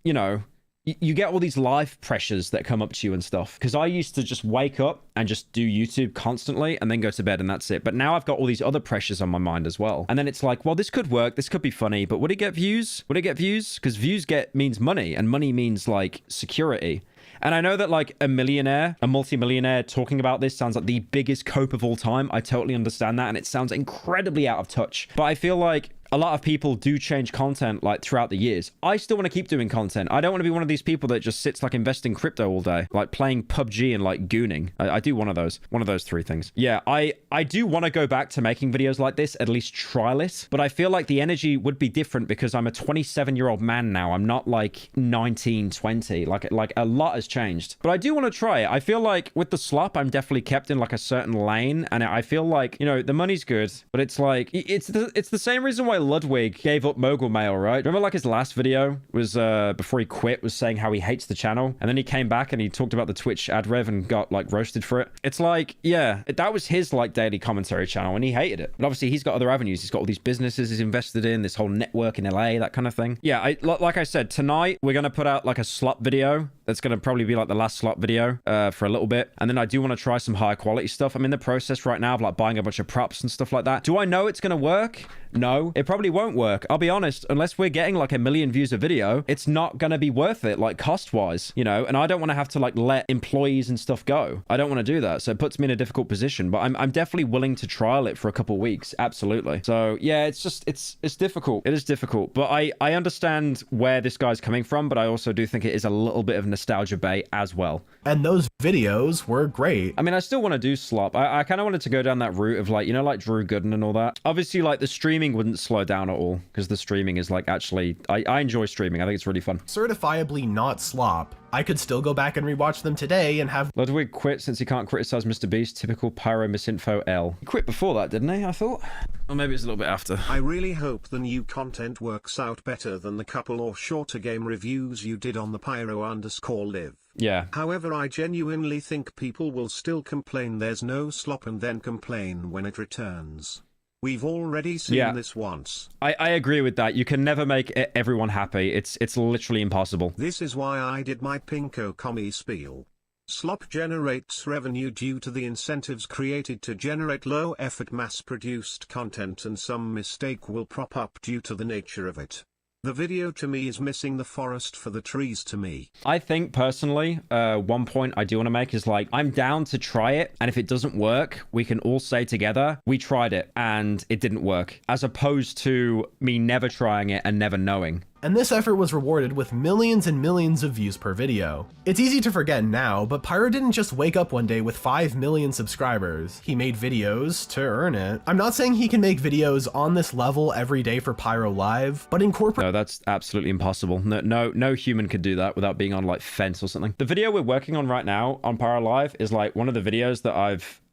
S1: you know, you get all these life pressures that come up to you and stuff. Because I used to just wake up and just do YouTube constantly and then go to bed and that's it. But now I've got all these other pressures on my mind as well. And then it's like, well, this could work. This could be funny. But would it get views? Would it get views? Because views means money, and money means like security. And I know that like a multi-millionaire talking about this sounds like the biggest cope of all time. I totally understand that. And it sounds incredibly out of touch. But I feel like a lot of people do change content like throughout the years. I still want to keep doing content. I don't want to be one of these people that just sits like investing crypto all day, like playing PUBG and like gooning. I do one of those three things. Yeah, I do want to go back to making videos like this, at least trial it. But I feel like the energy would be different because I'm a 27-year-old man now. I'm not like 19, 20. Like a lot has changed. But I do want to try it. I feel like with the Slop, I'm definitely kept in like a certain lane. And I feel like, you know, the money's good, but it's like, it's the same reason why Ludwig gave up Mogul Mail, right? Remember like his last video was before he quit was saying how he hates the channel, and then he came back and he talked about the Twitch ad rev and got like roasted for it. It's like, yeah, that was his like daily commentary channel and he hated it. But obviously he's got other avenues. He's got all these businesses he's invested in, this whole network in LA, that kind of thing. Yeah, like I said, tonight we're gonna put out like a Slop video. That's gonna probably be like the last Slop video for a little bit, and then I do want to try some high quality stuff. I'm in the process right now of like buying a bunch of props and stuff like that. Do I know it's gonna work? No, it probably won't work. I'll be honest, unless we're getting like 1 million views a video, it's not gonna be worth it, like cost wise, you know. And I don't want to have to like let employees and stuff go. I don't want to do that, so it puts me in a difficult position. But I'm definitely willing to trial it for a couple weeks, absolutely. So yeah, it's just it's difficult. It is difficult, but I understand where this guy's coming from, but I also do think it is a little bit of nostalgia bait as well.
S5: And those videos were great.
S1: I mean, I still want to do Slop. I kind of wanted to go down that route of like, you know, like Drew Gooden and all that. Obviously, like the streaming wouldn't slow down at all because the streaming is like actually, I enjoy streaming. I think it's really fun.
S5: Certifiably not Slop. I could still go back and rewatch them today and have
S1: Ludwig quit since he can't criticize Mr. Beast. Typical Pyro misinfo L. He quit before that, didn't he? I thought. Or maybe it's a little bit after.
S9: I really hope the new content works out better than the couple or shorter game reviews you did on the Pyro_Live.
S1: Yeah.
S9: However, I genuinely think people will still complain there's no slop and then complain when it returns. We've already seen this once.
S1: I agree with that. You can never make everyone happy. It's literally impossible.
S9: This is why I did my Pinko commie spiel. Slop generates revenue due to the incentives created to generate low-effort mass-produced content, and some mistake will prop up due to the nature of it. The video to me is missing the forest for the trees to me.
S1: I think personally, one point I do want to make is like, I'm down to try it. And if it doesn't work, we can all say together, we tried it and it didn't work. As opposed to me never trying it and never knowing.
S5: And this effort was rewarded with millions and millions of views per video. It's easy to forget now, but Pyro didn't just wake up one day with 5 million subscribers. He made videos to earn it. I'm not saying he can make videos on this level every day for PyroLive, but incorporate—
S1: No, that's absolutely impossible. No human could do that without being on like Fence or something. The video we're working on right now on PyroLive is like one of the videos that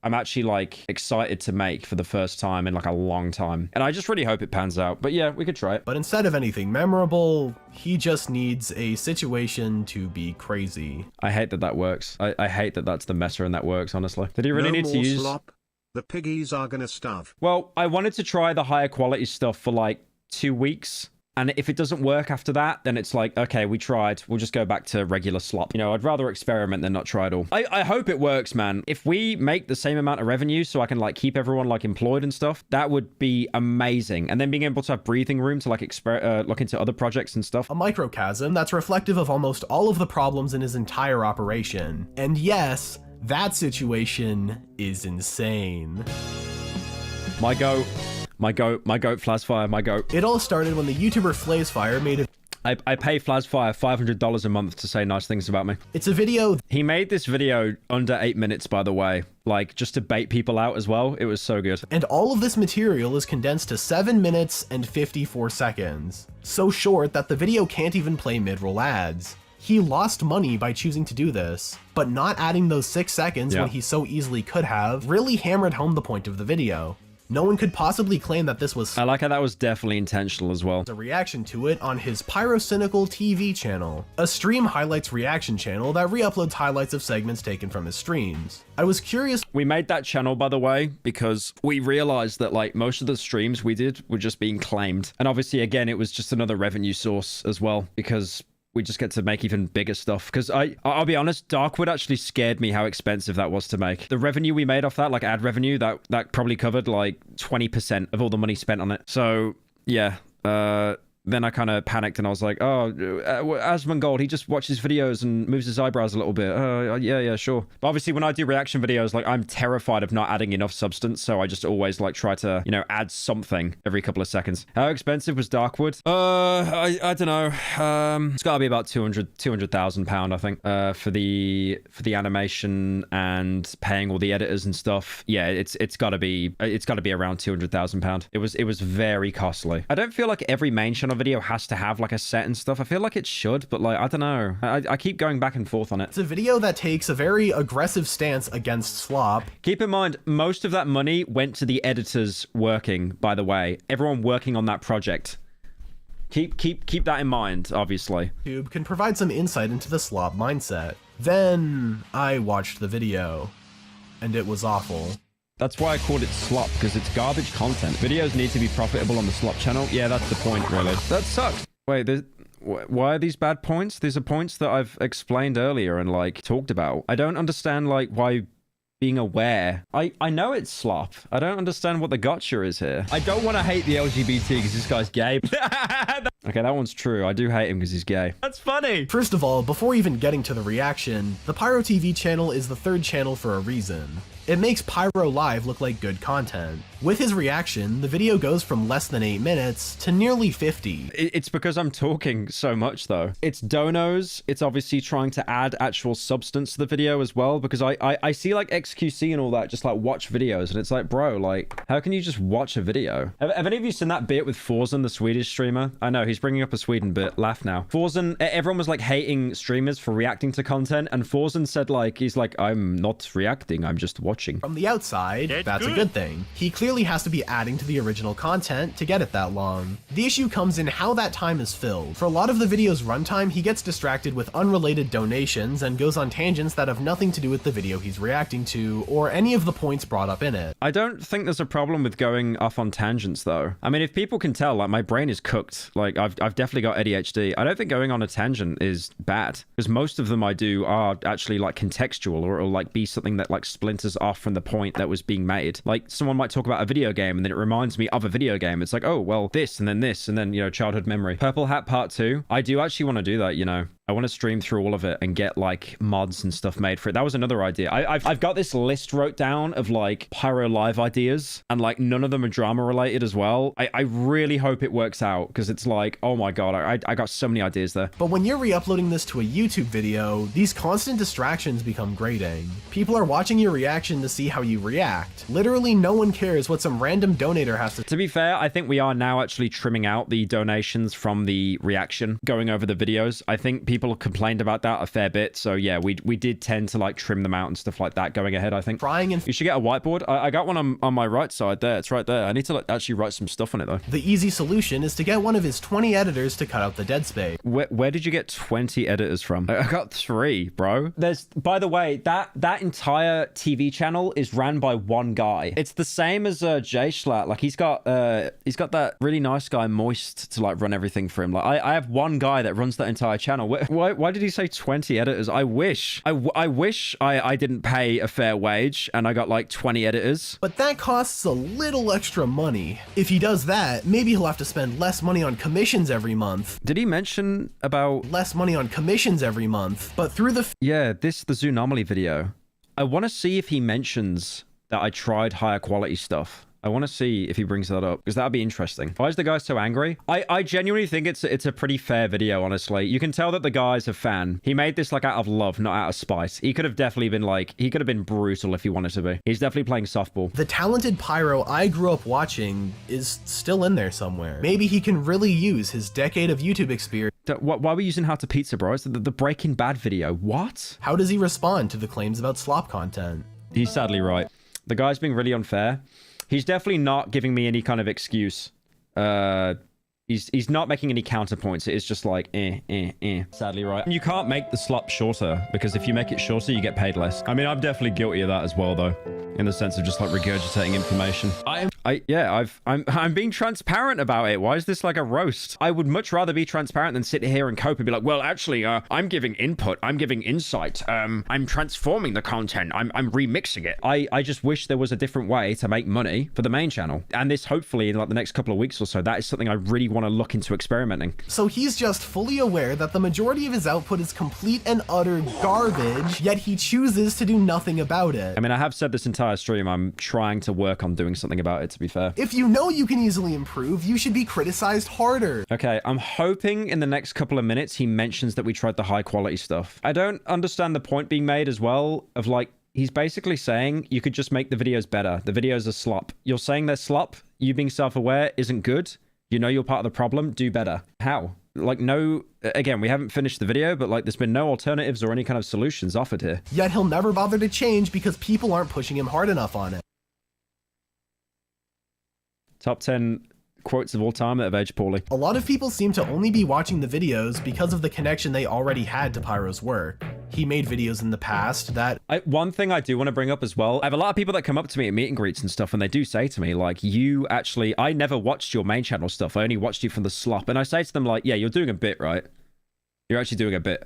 S1: I'm actually like excited to make for the first time in like a long time. And I just really hope it pans out. But yeah, we could try it.
S5: But instead of anything memorable, he just needs a situation to be crazy.
S1: I hate that works. I hate that that's the meta and that works, honestly. Did he really
S9: No
S1: need to
S9: more
S1: use...
S9: slop. The piggies are gonna starve.
S1: Well, I wanted to try the higher quality stuff for like 2 weeks. And if it doesn't work after that, then it's like, okay, we tried. We'll just go back to regular slop. You know, I'd rather experiment than not try it all. I hope it works, man. If we make the same amount of revenue so I can like keep everyone like employed and stuff, that would be amazing. And then being able to have breathing room to like look into other projects and stuff.
S5: A microcosm that's reflective of almost all of the problems in his entire operation. And yes, that situation is insane.
S1: My goat, Flazfire, my goat.
S5: It all started when the YouTuber Flazfire made a—
S1: I pay Flazfire $500 a month to say nice things about me.
S5: It's a video—
S1: He made this video under 8 minutes, by the way. Like, just to bait people out as well. It was so good.
S5: And all of this material is condensed to 7 minutes and 54 seconds. So short that the video can't even play mid-roll ads. He lost money by choosing to do this, but not adding those 6 seconds when he so easily could have really hammered home the point of the video. No one could possibly claim that this was—
S1: I like how that was definitely intentional as well.
S5: A reaction to it on his Pyrocynical TV channel, a stream highlights reaction channel that re-uploads highlights of segments taken from his streams. I was curious—
S1: We made that channel, by the way, because we realized that like most of the streams we did were just being claimed. And obviously, again, it was just another revenue source as well, because we just get to make even bigger stuff. Because I'll be honest, Darkwood actually scared me how expensive that was to make. The revenue we made off that, like ad revenue, that probably covered like 20% of all the money spent on it. So yeah, then I kind of panicked and I was like, oh, Asmongold, he just watches videos and moves his eyebrows a little bit. Yeah, sure. But obviously when I do reaction videos, like I'm terrified of not adding enough substance. So I just always like try to, you know, add something every couple of seconds. How expensive was Darkwood? I don't know. It's gotta be about £200,000, I think, for the animation and paying all the editors and stuff. Yeah, it's gotta be around £200,000. It was very costly. I don't feel like every main channel video has to have like a set and stuff. I feel like it should, but like I don't know. I keep going back and forth on it.
S5: It's a video that takes a very aggressive stance against Slop.
S1: Keep in mind, most of that money went to the editors working, by the way. Everyone working on that project. Keep that in mind, obviously.
S5: YouTube can provide some insight into the Slop mindset. Then I watched the video, and it was awful.
S1: That's why I called it Slop, because it's garbage content. Videos need to be profitable on the Slop channel. Yeah, that's the point, really. That sucks. Wait, why are these bad points? These are points that I've explained earlier and, like, talked about. I don't understand, like, why being aware. I know it's Slop. I don't understand what the gotcha is here. I don't want to hate the LGBT because this guy's gay. Okay, that one's true. I do hate him because he's gay. That's funny.
S5: First of all, before even getting to the reaction, the Pyro TV channel is the 3rd channel for a reason. It makes PyroLive look like good content. With his reaction, the video goes from less than 8 minutes to nearly 50.
S1: It's because I'm talking so much, though. It's donos. It's obviously trying to add actual substance to the video as well, because I see like XQC and all that just like watch videos, and it's like, bro, like, how can you just watch a video? Have any of you seen that bit with Forzen, the Swedish streamer? I know, he's bringing up a Sweden bit. Laugh now. Forzen, everyone was like hating streamers for reacting to content, and Forzen said like, he's like, I'm not reacting, I'm just watching.
S5: From the outside, that's a good thing. He clearly has to be adding to the original content to get it that long. The issue comes in how that time is filled. For a lot of the video's runtime, he gets distracted with unrelated donations and goes on tangents that have nothing to do with the video he's reacting to, or any of the points brought up in it.
S1: I don't think there's a problem with going off on tangents, though. I mean, if people can tell, like, my brain is cooked. Like, I've definitely got ADHD. I don't think going on a tangent is bad, because most of them I do are actually, like, contextual, or it'll, like, be something that, like, splinters off from the point that was being made. Like, someone might talk about a video game, and then it reminds me of a video game. It's like, oh, well, this, and then, you know, childhood memory. Purple Hat Part 2. I do actually want to do that, you know. I want to stream through all of it and get like mods and stuff made for it. That was another idea. I've got this list wrote down of like PyroLive ideas, and like none of them are drama related as well. I really hope it works out, because it's like, oh my god, I got so many ideas there.
S5: But when you're re-uploading this to a YouTube video, these constant distractions become grating. People are watching your reaction to see how you react. Literally no one cares what some random donator has to.
S1: To be fair, I think we are now actually trimming out the donations from the reaction going over the videos. I think people complained about that a fair bit, so yeah, we did tend to like trim them out and stuff like that going ahead. I think you should get a whiteboard. I got one on my right side there. It's right there. I need to like, actually write some stuff on it though.
S5: The easy solution is to get one of his 20 editors to cut out the dead space.
S1: Where did you get 20 editors from? I got 3, bro. There's, by the way, that entire TV channel is ran by one guy. It's the same as Jay Schlatt. Like he's got that really nice guy Moist to like run everything for him. Like I have one guy that runs that entire channel. Why did he say 20 editors? I wish I didn't pay a fair wage and I got like 20 editors.
S5: But that costs a little extra money. If he does that, maybe he'll have to spend less money on commissions every month.
S1: Did he mention about
S5: less money on commissions every month? But through the
S1: the Zoonomaly video, I want to see if he mentions that I tried higher quality stuff. I want to see if he brings that up, because that'd be interesting. Why is the guy so angry? I genuinely think it's a pretty fair video, honestly. You can tell that the guy's a fan. He made this like out of love, not out of spite. He could have definitely been like, he could have been brutal if he wanted to be. He's definitely playing softball.
S5: The talented Pyro I grew up watching is still in there somewhere. Maybe he can really use his decade of YouTube experience.
S1: Why are we using How to Pizza, bro? It's the Breaking Bad video. What?
S5: How does he respond to the claims about slop content?
S1: He's sadly right. The guy's being really unfair. He's definitely not giving me any kind of excuse. He's not making any counterpoints. It is just like, sadly right. You can't make the slop shorter, because if you make it shorter, you get paid less. I mean, I'm definitely guilty of that as well, though, in the sense of just like regurgitating information. I'm being transparent about it. Why is this like a roast? I would much rather be transparent than sit here and cope and be like, well, actually, I'm giving input. I'm giving insight. I'm transforming the content. I'm remixing it. I just wish there was a different way to make money for the main channel. And this, hopefully, in like the next couple of weeks or so, that is something I really want to look into experimenting.
S5: So he's just fully aware that the majority of his output is complete and utter garbage, yet he chooses to do nothing about it.
S1: I mean, I have said this entire stream, I'm trying to work on doing something about it, to be fair.
S5: If you know you can easily improve, you should be criticized harder.
S1: Okay, I'm hoping in the next couple of minutes he mentions that we tried the high quality stuff. I don't understand the point being made as well of like, he's basically saying you could just make the videos better. The videos are slop. You're saying they're slop. You being self-aware isn't good. You know you're part of the problem. Do better. How? Like, no, again, we haven't finished the video, but like there's been no alternatives or any kind of solutions offered here.
S5: Yet he'll never bother to change because people aren't pushing him hard enough on it.
S1: Top 10 quotes of all time that have aged poorly.
S5: A lot of people seem to only be watching the videos because of the connection they already had to Pyro's work. He made videos in the past that...
S1: One thing I do want to bring up as well, I have a lot of people that come up to me at meet and greets and stuff, and they do say to me, like, you actually... I never watched your main channel stuff. I only watched you from the slop. And I say to them, like, yeah, you're doing a bit, right? You're actually doing a bit.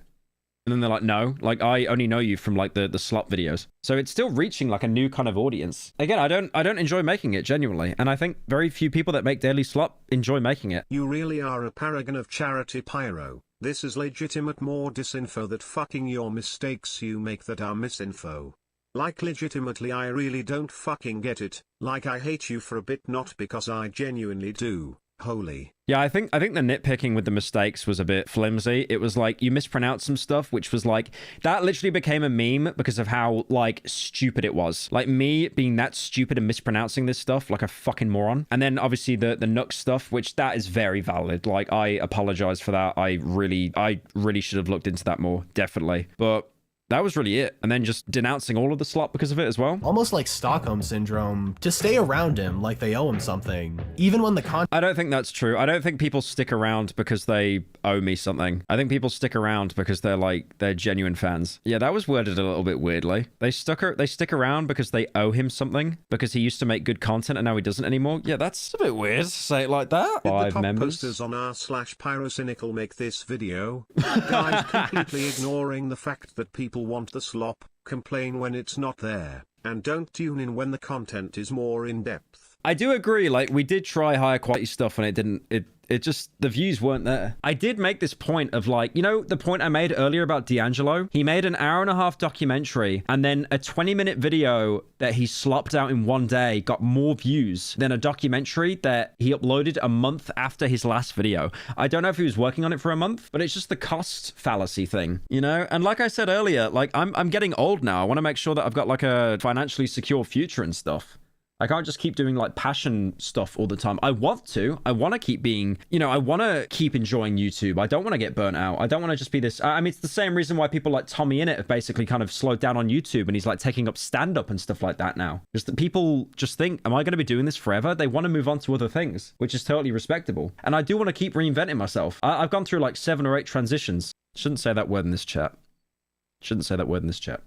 S1: And then they're like, no, like, I only know you from, like, the slop videos. So it's still reaching, like, a new kind of audience. Again, I don't enjoy making it, genuinely. And I think very few people that make daily slop enjoy making it.
S9: You really are a paragon of charity, Pyro. This is legitimate more disinfo that fucking your mistakes you make that are misinfo. Like legitimately I really don't fucking get it, like I hate you for a bit, not because I genuinely do, holy.
S1: Yeah, I think the nitpicking with the mistakes was a bit flimsy. It was like you mispronounced some stuff, which was like that literally became a meme because of how like stupid it was. Like me being that stupid and mispronouncing this stuff like a fucking moron. And then obviously the Nook stuff, which that is very valid. Like I apologize for that. I really should have looked into that more, definitely. But that was really it. And then just denouncing all of the Slop because of it as well.
S5: Almost like Stockholm Syndrome, to stay around him like they owe him something, even when the content...
S1: I don't think that's true. I don't think people stick around because they owe me something. I think people stick around because they're genuine fans. Yeah, that was worded a little bit weirdly. They stick around because they owe him something, because he used to make good content and now he doesn't anymore. Yeah, that's a bit weird to say it like that.
S9: Did
S1: 5
S9: the top
S1: members.
S9: posters on r/pyrocynical make this video? Guys completely ignoring the fact that people want the Slop, complain when it's not there, and don't tune in when the content is more in depth.
S1: I do agree, like we did try higher quality stuff and it just, the views weren't there. I did make this point of like, you know, the point I made earlier about D'Angelo? He made an 1.5-hour documentary and then a 20-minute video that he slopped out in one day got more views than a documentary that he uploaded a month after his last video. I don't know if he was working on it for a month, but it's just the cost fallacy thing, you know? And like I said earlier, like I'm getting old now. I want to make sure that I've got like a financially secure future and stuff. I can't just keep doing like passion stuff all the time. I want to keep being, you know, I want to keep enjoying YouTube. I don't want to get burnt out. I don't want to just be this. I mean, it's the same reason why people like Tommy Innit have basically kind of slowed down on YouTube and he's like taking up stand-up and stuff like that now. Just that people just think, am I going to be doing this forever? They want to move on to other things, which is totally respectable. And I do want to keep reinventing myself. I've gone through like 7 or 8 transitions. Shouldn't say that word in this chat. Shouldn't say that word in this chat.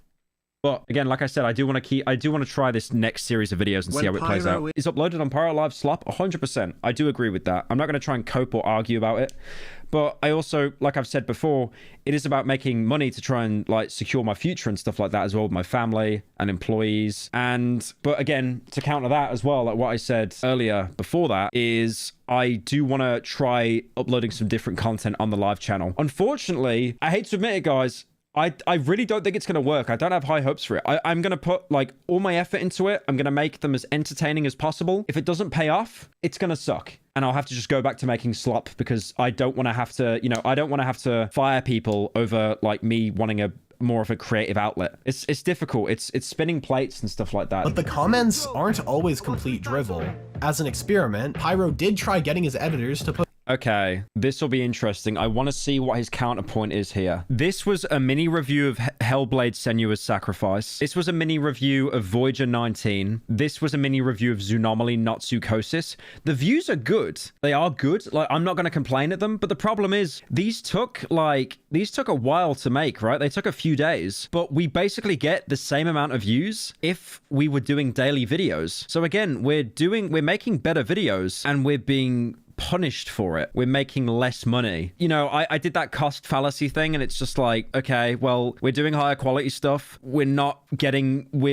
S1: But again, like I said, I do want to try this next series of videos and see how it plays out. It's uploaded on PyroLive Slop, 100%. I do agree with that. I'm not going to try and cope or argue about it. But I also, like I've said before, it is about making money to try and like secure my future and stuff like that as well with my family and employees. But again, to counter that as well, like what I said earlier before that is I do want to try uploading some different content on the live channel. Unfortunately, I hate to admit it, guys, I really don't think it's going to work. I don't have high hopes for it. I'm going to put like all my effort into it. I'm going to make them as entertaining as possible. If it doesn't pay off, it's going to suck. And I'll have to just go back to making Slop because I don't want to have to, you know, I don't want to have to fire people over like me wanting a more of a creative outlet. It's difficult. It's spinning plates and stuff like that.
S5: But the comments aren't always complete drivel. As an experiment, Pyro did try getting his editors to put...
S1: Okay, this will be interesting. I want to see what his counterpoint is here. This was a mini review of Hellblade Senua's Sacrifice. This was a mini review of Voyager 19. This was a mini review of Zoonomaly Not Zoocosis. The views are good. They are good. Like, I'm not going to complain at them, but the problem is these took a while to make, right? They took a few days, but we basically get the same amount of views if we were doing daily videos. So again, we're making better videos and we're being punished for it. We're making less money. You know, I did that cost fallacy thing and it's just like, okay, well, we're doing higher quality stuff. We're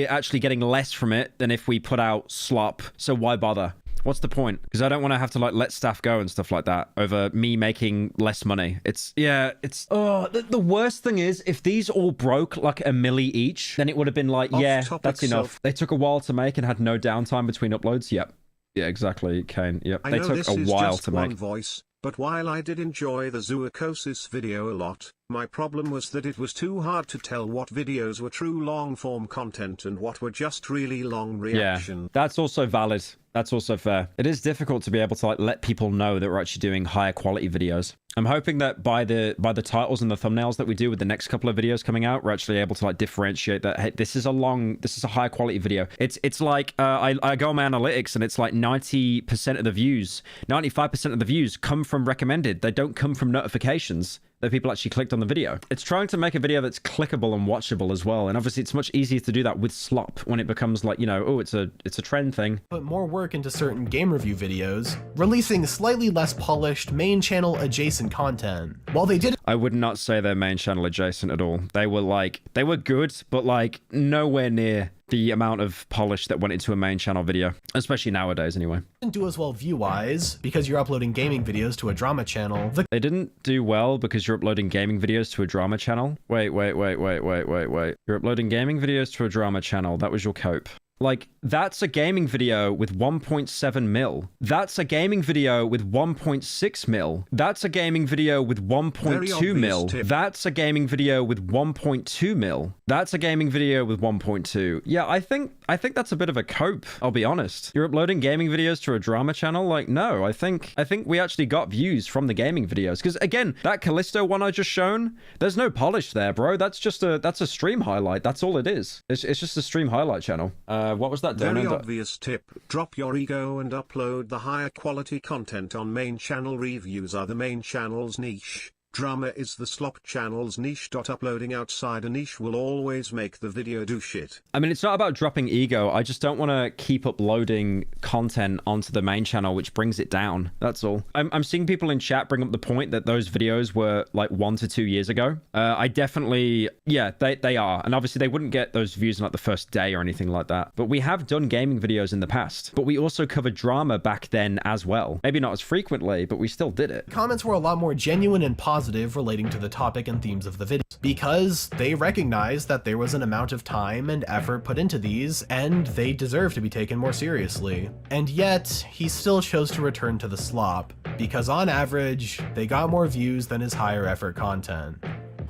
S1: actually getting less from it than if we put out Slop. So why bother? What's the point? Because I don't want to have to like let staff go and stuff like that over me making less money. The worst thing is if these all broke like a milli each, then it would have been like, yeah, that's enough. They took a while to make and had no downtime between uploads. Yep. Yeah, exactly, Kane. Yep. They took a while to make.
S9: Voice, but while I did enjoy the zoocosis video a lot, my problem was that it was too hard to tell what videos were true long-form content and what were just really long reaction.
S1: Yeah, that's also valid. That's also fair. It is difficult to be able to like let people know that we're actually doing higher quality videos. I'm hoping that by the titles and the thumbnails that we do with the next couple of videos coming out, we're actually able to like differentiate that, hey, this is a high quality video. It's like I go on my analytics and it's like 90% of the views, 95% of the views come from recommended. They don't come from notifications that people actually clicked on the video. It's trying to make a video that's clickable and watchable as well. And obviously it's much easier to do that with Slop when it becomes like, you know, oh, it's a trend thing.
S5: Put more work into certain game review videos, releasing slightly less polished main channel adjacent content. While they did...
S1: I would not say they're main channel adjacent at all. They were good, but like nowhere near the amount of polish that went into a main channel video, especially nowadays anyway.
S5: Didn't do as well view-wise because you're uploading gaming videos to a drama channel.
S1: They didn't do well because you're uploading gaming videos to a drama channel. Wait. You're uploading gaming videos to a drama channel. That was your cope. Like, that's a gaming video with 1.7 mil. That's a gaming video with 1.6 mil. That's a gaming video with 1.2 mil. That's a gaming video with 1.2 mil. That's a gaming video with 1.2. Yeah, I think that's a bit of a cope, I'll be honest. You're uploading gaming videos to a drama channel? Like, no, I think we actually got views from the gaming videos. Because again, that Callisto one I just shown, there's no polish there, bro. That's a stream highlight. That's all it is. It's just a stream highlight channel. What was that?
S9: Very obvious tip. Drop your ego and upload the higher quality content on main channel. Reviews are the main channel's niche. Drama is the Slop channel's niche. Uploading outside a niche will always make the video do shit.
S1: I mean, it's not about dropping ego. I just don't want to keep uploading content onto the main channel, which brings it down. That's all. I'm seeing people in chat bring up the point that those videos were like 1 to 2 years ago. I definitely, yeah, they are. And obviously they wouldn't get those views in like the first day or anything like that. But we have done gaming videos in the past. But we also covered drama back then as well. Maybe not as frequently, but we still did it.
S5: Comments were a lot more genuine and positive relating to the topic and themes of the video, because they recognized that there was an amount of time and effort put into these, and they deserve to be taken more seriously. And yet, he still chose to return to the Slop, because on average, they got more views than his higher effort content.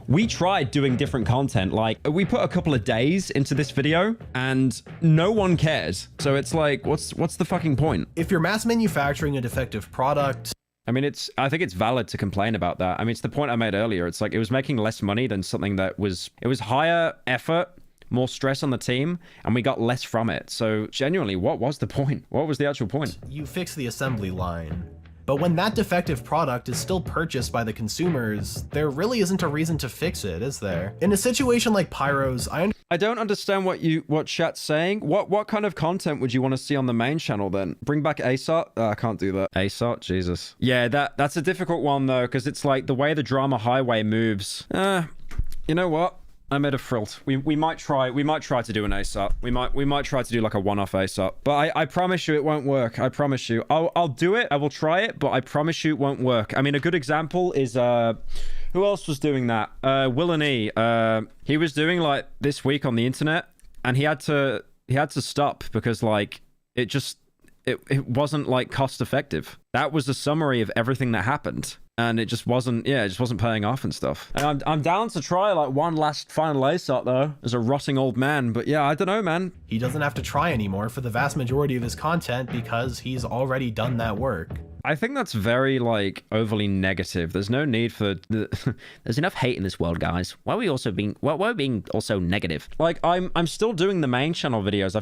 S1: We tried doing different content, like we put a couple of days into this video and no one cares. So it's like, what's the fucking point?
S5: If you're mass manufacturing a defective product,
S1: I mean, I think it's valid to complain about that. I mean, it's the point I made earlier. It's like it was making less money than something that was, it was higher effort, more stress on the team, and we got less from it. So genuinely, what was the point? What was the actual point?
S5: You fix the assembly line. But when that defective product is still purchased by the consumers, there really isn't a reason to fix it, is there? In a situation like Pyro's,
S1: I don't understand what chat's saying. What kind of content would you want to see on the main channel then? Bring back ASOT? I can't do that. ASOT? Jesus. Yeah, that's a difficult one though, because it's like the way the drama highway moves. You know what? I made a frilt. We might try to do an ASOT. We might try to do like a one-off ASOT. But I promise you it won't work. I promise you. I'll do it. I will try it, but I promise you it won't work. I mean, a good example is who else was doing that? Will and E. He was doing like this week on the internet, and he had to stop because like it wasn't like cost effective. That was the summary of everything that happened. And it just wasn't paying off and stuff. And I'm down to try like one last final ASOT though, as a rotting old man. But yeah, I don't know, man.
S5: He doesn't have to try anymore for the vast majority of his content because he's already done that work.
S1: I think that's very like overly negative. There's no need for
S2: there's enough hate in this world, guys. Why are we being also negative?
S1: Like I'm still doing the main channel videos. I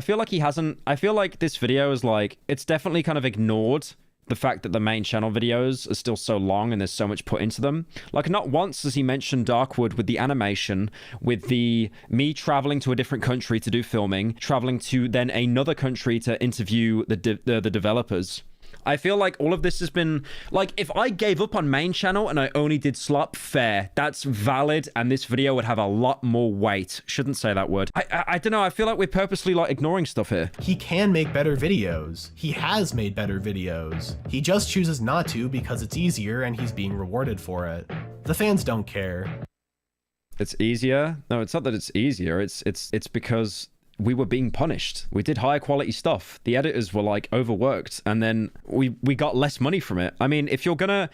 S1: feel like this video is like, it's definitely kind of ignored the fact that the main channel videos are still so long and there's so much put into them. Like, not once has he mentioned Darkwood with the animation, with the me traveling to a different country to do filming, traveling to then another country to interview the developers. I feel like all of this has been like, if I gave up on main channel and I only did Slop, fair, that's valid, and this video would have a lot more weight. Shouldn't say that word. I don't know. I feel like we're purposely like ignoring stuff here.
S5: He can make better videos. He has made better videos. He just chooses not to because it's easier and he's being rewarded for it. The fans don't care.
S1: It's easier. No, it's not that it's easier. It's because we were being punished. We did higher quality stuff. The editors were like overworked, and then we got less money from it. I mean, if you're gonna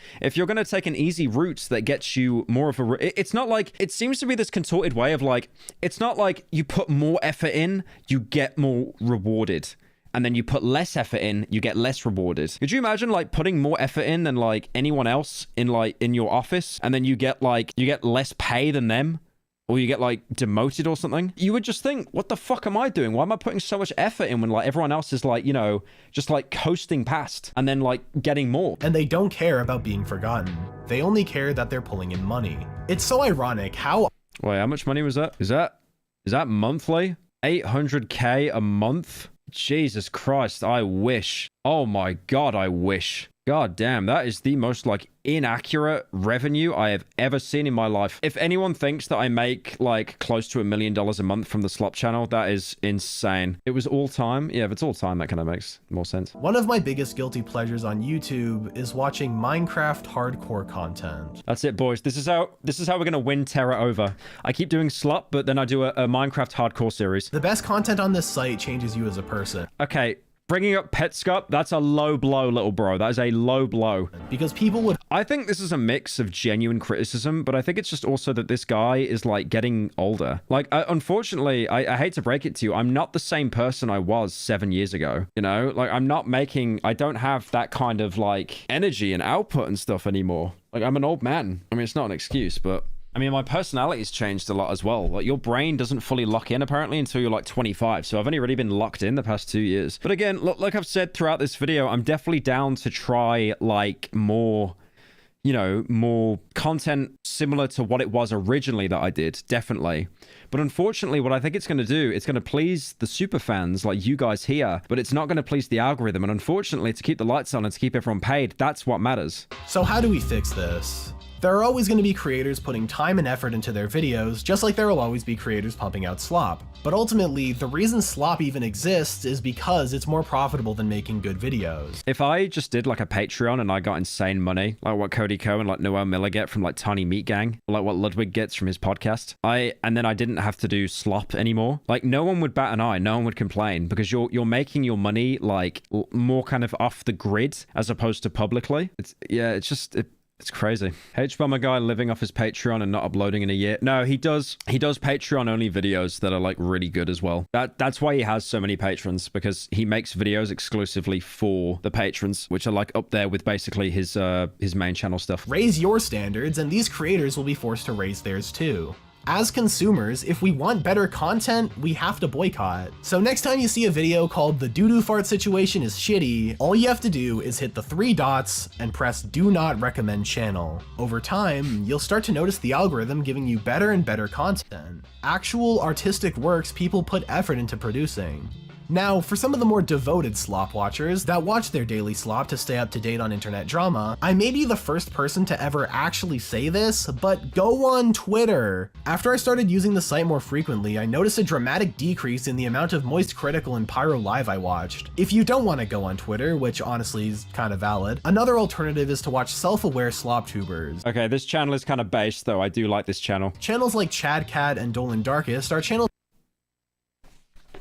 S1: take an easy route that gets you more of a, it's not like, it seems to be this contorted way of like, it's not like you put more effort in, you get more rewarded. And then you put less effort in, you get less rewarded. Could you imagine like putting more effort in than like anyone else in your office, and then you get less pay than them? Or you get like demoted or something? You would just think, what the fuck am I doing? Why am I putting so much effort in when like everyone else is like, you know, just like coasting past and then like getting more?
S5: And they don't care about being forgotten. They only care that they're pulling in money. It's so ironic how...
S1: Wait, how much money was that? Is that monthly? 800K a month? Jesus Christ, I wish. Oh my God, I wish. God damn, that is the most like inaccurate revenue I have ever seen in my life. If anyone thinks that I make like close to $1 million a month from the Slop channel, that is insane. It was all time. Yeah, if it's all time, that kind of makes more sense.
S5: One of my biggest guilty pleasures on YouTube is watching Minecraft hardcore content.
S1: That's it, boys. This is how we're gonna win Terra over. I keep doing Slop, but then I do a Minecraft hardcore series.
S5: The best content on this site changes you as a person.
S1: Okay. Bringing up Petscup, that's a low blow, little bro. That is a low blow.
S5: Because people would...
S1: I think this is a mix of genuine criticism, but I think it's just also that this guy is, like, getting older. Like, unfortunately, I hate to break it to you, I'm not the same person I was 7 years ago, you know? Like, I don't have that kind of, like, energy and output and stuff anymore. Like, I'm an old man. I mean, it's not an excuse, but... I mean, my personality's changed a lot as well. Like, your brain doesn't fully lock in, apparently, until you're, like, 25. So I've only really been locked in the past 2 years. But again, look, like I've said throughout this video, I'm definitely down to try, like, more, you know, more content similar to what it was originally that I did. Definitely. But unfortunately, what I think it's going to do, it's going to please the super fans like you guys here, but it's not going to please the algorithm. And unfortunately, to keep the lights on and to keep everyone paid, that's what matters.
S5: So how do we fix this? There are always going to be creators putting time and effort into their videos, just like there will always be creators pumping out slop. But ultimately, the reason slop even exists is because it's more profitable than making good videos.
S1: If I just did like a Patreon and I got insane money, like what Cody Ko and like Noel Miller get from like Tiny Meat Gang, or like what Ludwig gets from his podcast, and then I didn't have to do slop anymore, like no one would bat an eye, no one would complain, because you're making your money like more kind of off the grid as opposed to publicly. It's crazy. H-Bomber guy living off his Patreon and not uploading in a year. No, he does Patreon only videos that are like really good as well. That's why he has so many patrons, because he makes videos exclusively for the patrons, which are like up there with basically his main channel stuff.
S5: Raise your standards and these creators will be forced to raise theirs too. As consumers, if we want better content, we have to boycott. So next time you see a video called "The doo-doo fart situation is shitty," all you have to do is hit the 3 dots and press "Do not recommend channel." Over time, you'll start to notice the algorithm giving you better and better content. Actual artistic works people put effort into producing. Now, for some of the more devoted slop watchers that watch their daily slop to stay up to date on internet drama, I may be the first person to ever actually say this, but go on Twitter. After I started using the site more frequently, I noticed a dramatic decrease in the amount of Moist Critical and PyroLive I watched. If you don't want to go on Twitter, which honestly is kind of valid, another alternative is to watch self-aware slop tubers.
S1: Okay, this channel is kind of based though. I do like this channel.
S5: Channels like Chad Cat and Dolan Darkest are channels.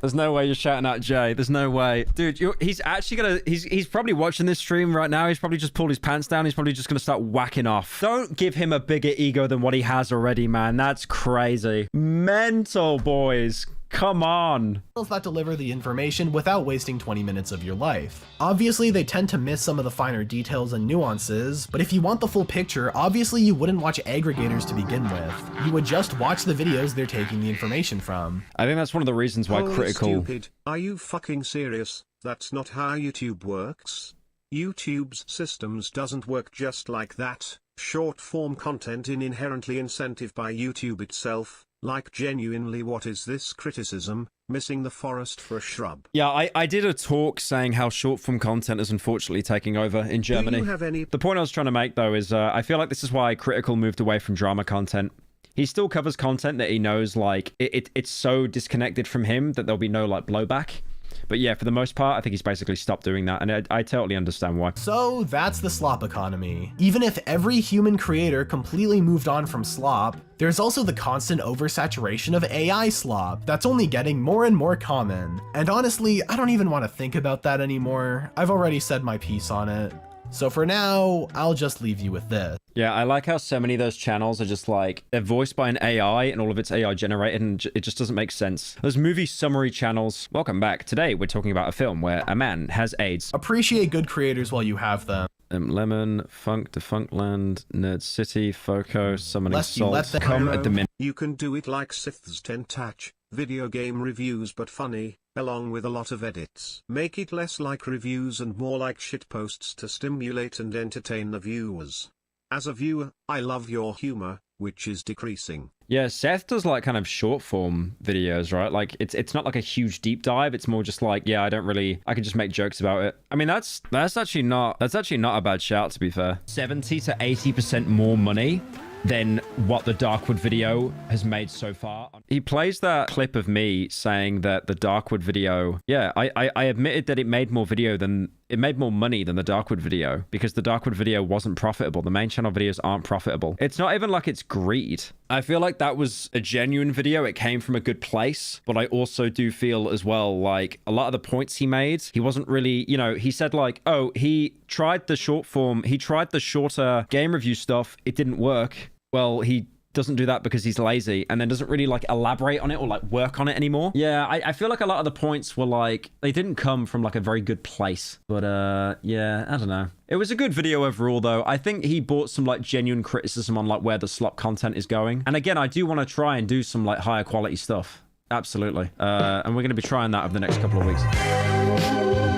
S1: There's no way you're shouting out Jay. There's no way. Dude, he's actually gonna... He's probably watching this stream right now. He's probably just pulled his pants down. He's probably just gonna start whacking off. Don't give him a bigger ego than what he has already, man. That's crazy. Mental, boys. Come on.
S5: That deliver the information without wasting 20 minutes of your life. Obviously, they tend to miss some of the finer details and nuances, but if you want the full picture, obviously you wouldn't watch aggregators to begin with. You would just watch the videos they're taking the information from.
S1: I think that's one of the reasons why
S9: Holy
S1: critical...
S9: Stupid. Are you fucking serious? That's not how YouTube works. YouTube's systems doesn't work just like that. Short-form content is inherently incentivized by YouTube itself. Like, genuinely, what is this criticism? Missing the forest for a shrub.
S1: Yeah, I did a talk saying how short-form content is unfortunately taking over in Germany.
S9: Do you have any...
S1: The point I was trying to make, though, is I feel like this is why Critical moved away from drama content. He still covers content that he knows, like, it's so disconnected from him that there'll be no, like, blowback. But yeah, for the most part, I think he's basically stopped doing that, and I totally understand why.
S5: So that's the slop economy. Even if every human creator completely moved on from slop, there's also the constant oversaturation of AI slop that's only getting more and more common. And honestly, I don't even want to think about that anymore. I've already said my piece on it. So for now, I'll just leave you with this.
S1: Yeah, I like how so many of those channels are just like, they're voiced by an AI and all of it's AI generated and it just doesn't make sense. Those movie summary channels. Welcome back. Today, we're talking about a film where a man has AIDS.
S5: Appreciate good creators while you have them.
S1: Lemon, Funk, Defunctland, Nerd City, Foco, Summoning
S5: Lest you
S1: Salt,
S5: let them
S1: come
S5: know.
S1: at the minute.
S9: You can do it like Sith's 10 Touch, video game reviews but funny, along with a lot of edits. Make it less like reviews and more like shitposts to stimulate and entertain the viewers. As a viewer, I love your humor, which is decreasing.
S1: Yeah, Seth does like kind of short form videos, right? Like it's not like a huge deep dive. It's more just like, yeah, I can just make jokes about it. I mean, that's actually not a bad shout, to be fair. 70 to 80% more money than what the Darkwood video has made so far. He plays that clip of me saying that the Darkwood video, yeah, I admitted that it made more money than the Darkwood video, because the Darkwood video wasn't profitable. The main channel videos aren't profitable. It's not even like it's greed. I feel like that was a genuine video. It came from a good place, but I also do feel as well like a lot of the points he made, he wasn't really, you know, he said like, oh, he tried the shorter game review stuff. It didn't work. Well, he doesn't do that because he's lazy, and then doesn't really like elaborate on it or like work on it anymore. Yeah, I feel like a lot of the points were like, they didn't come from like a very good place. But yeah, I don't know. It was a good video overall though. I think he brought some like genuine criticism on like where the Slop content is going. And again, I do want to try and do some like higher quality stuff. Absolutely. And we're going to be trying that over the next couple of weeks.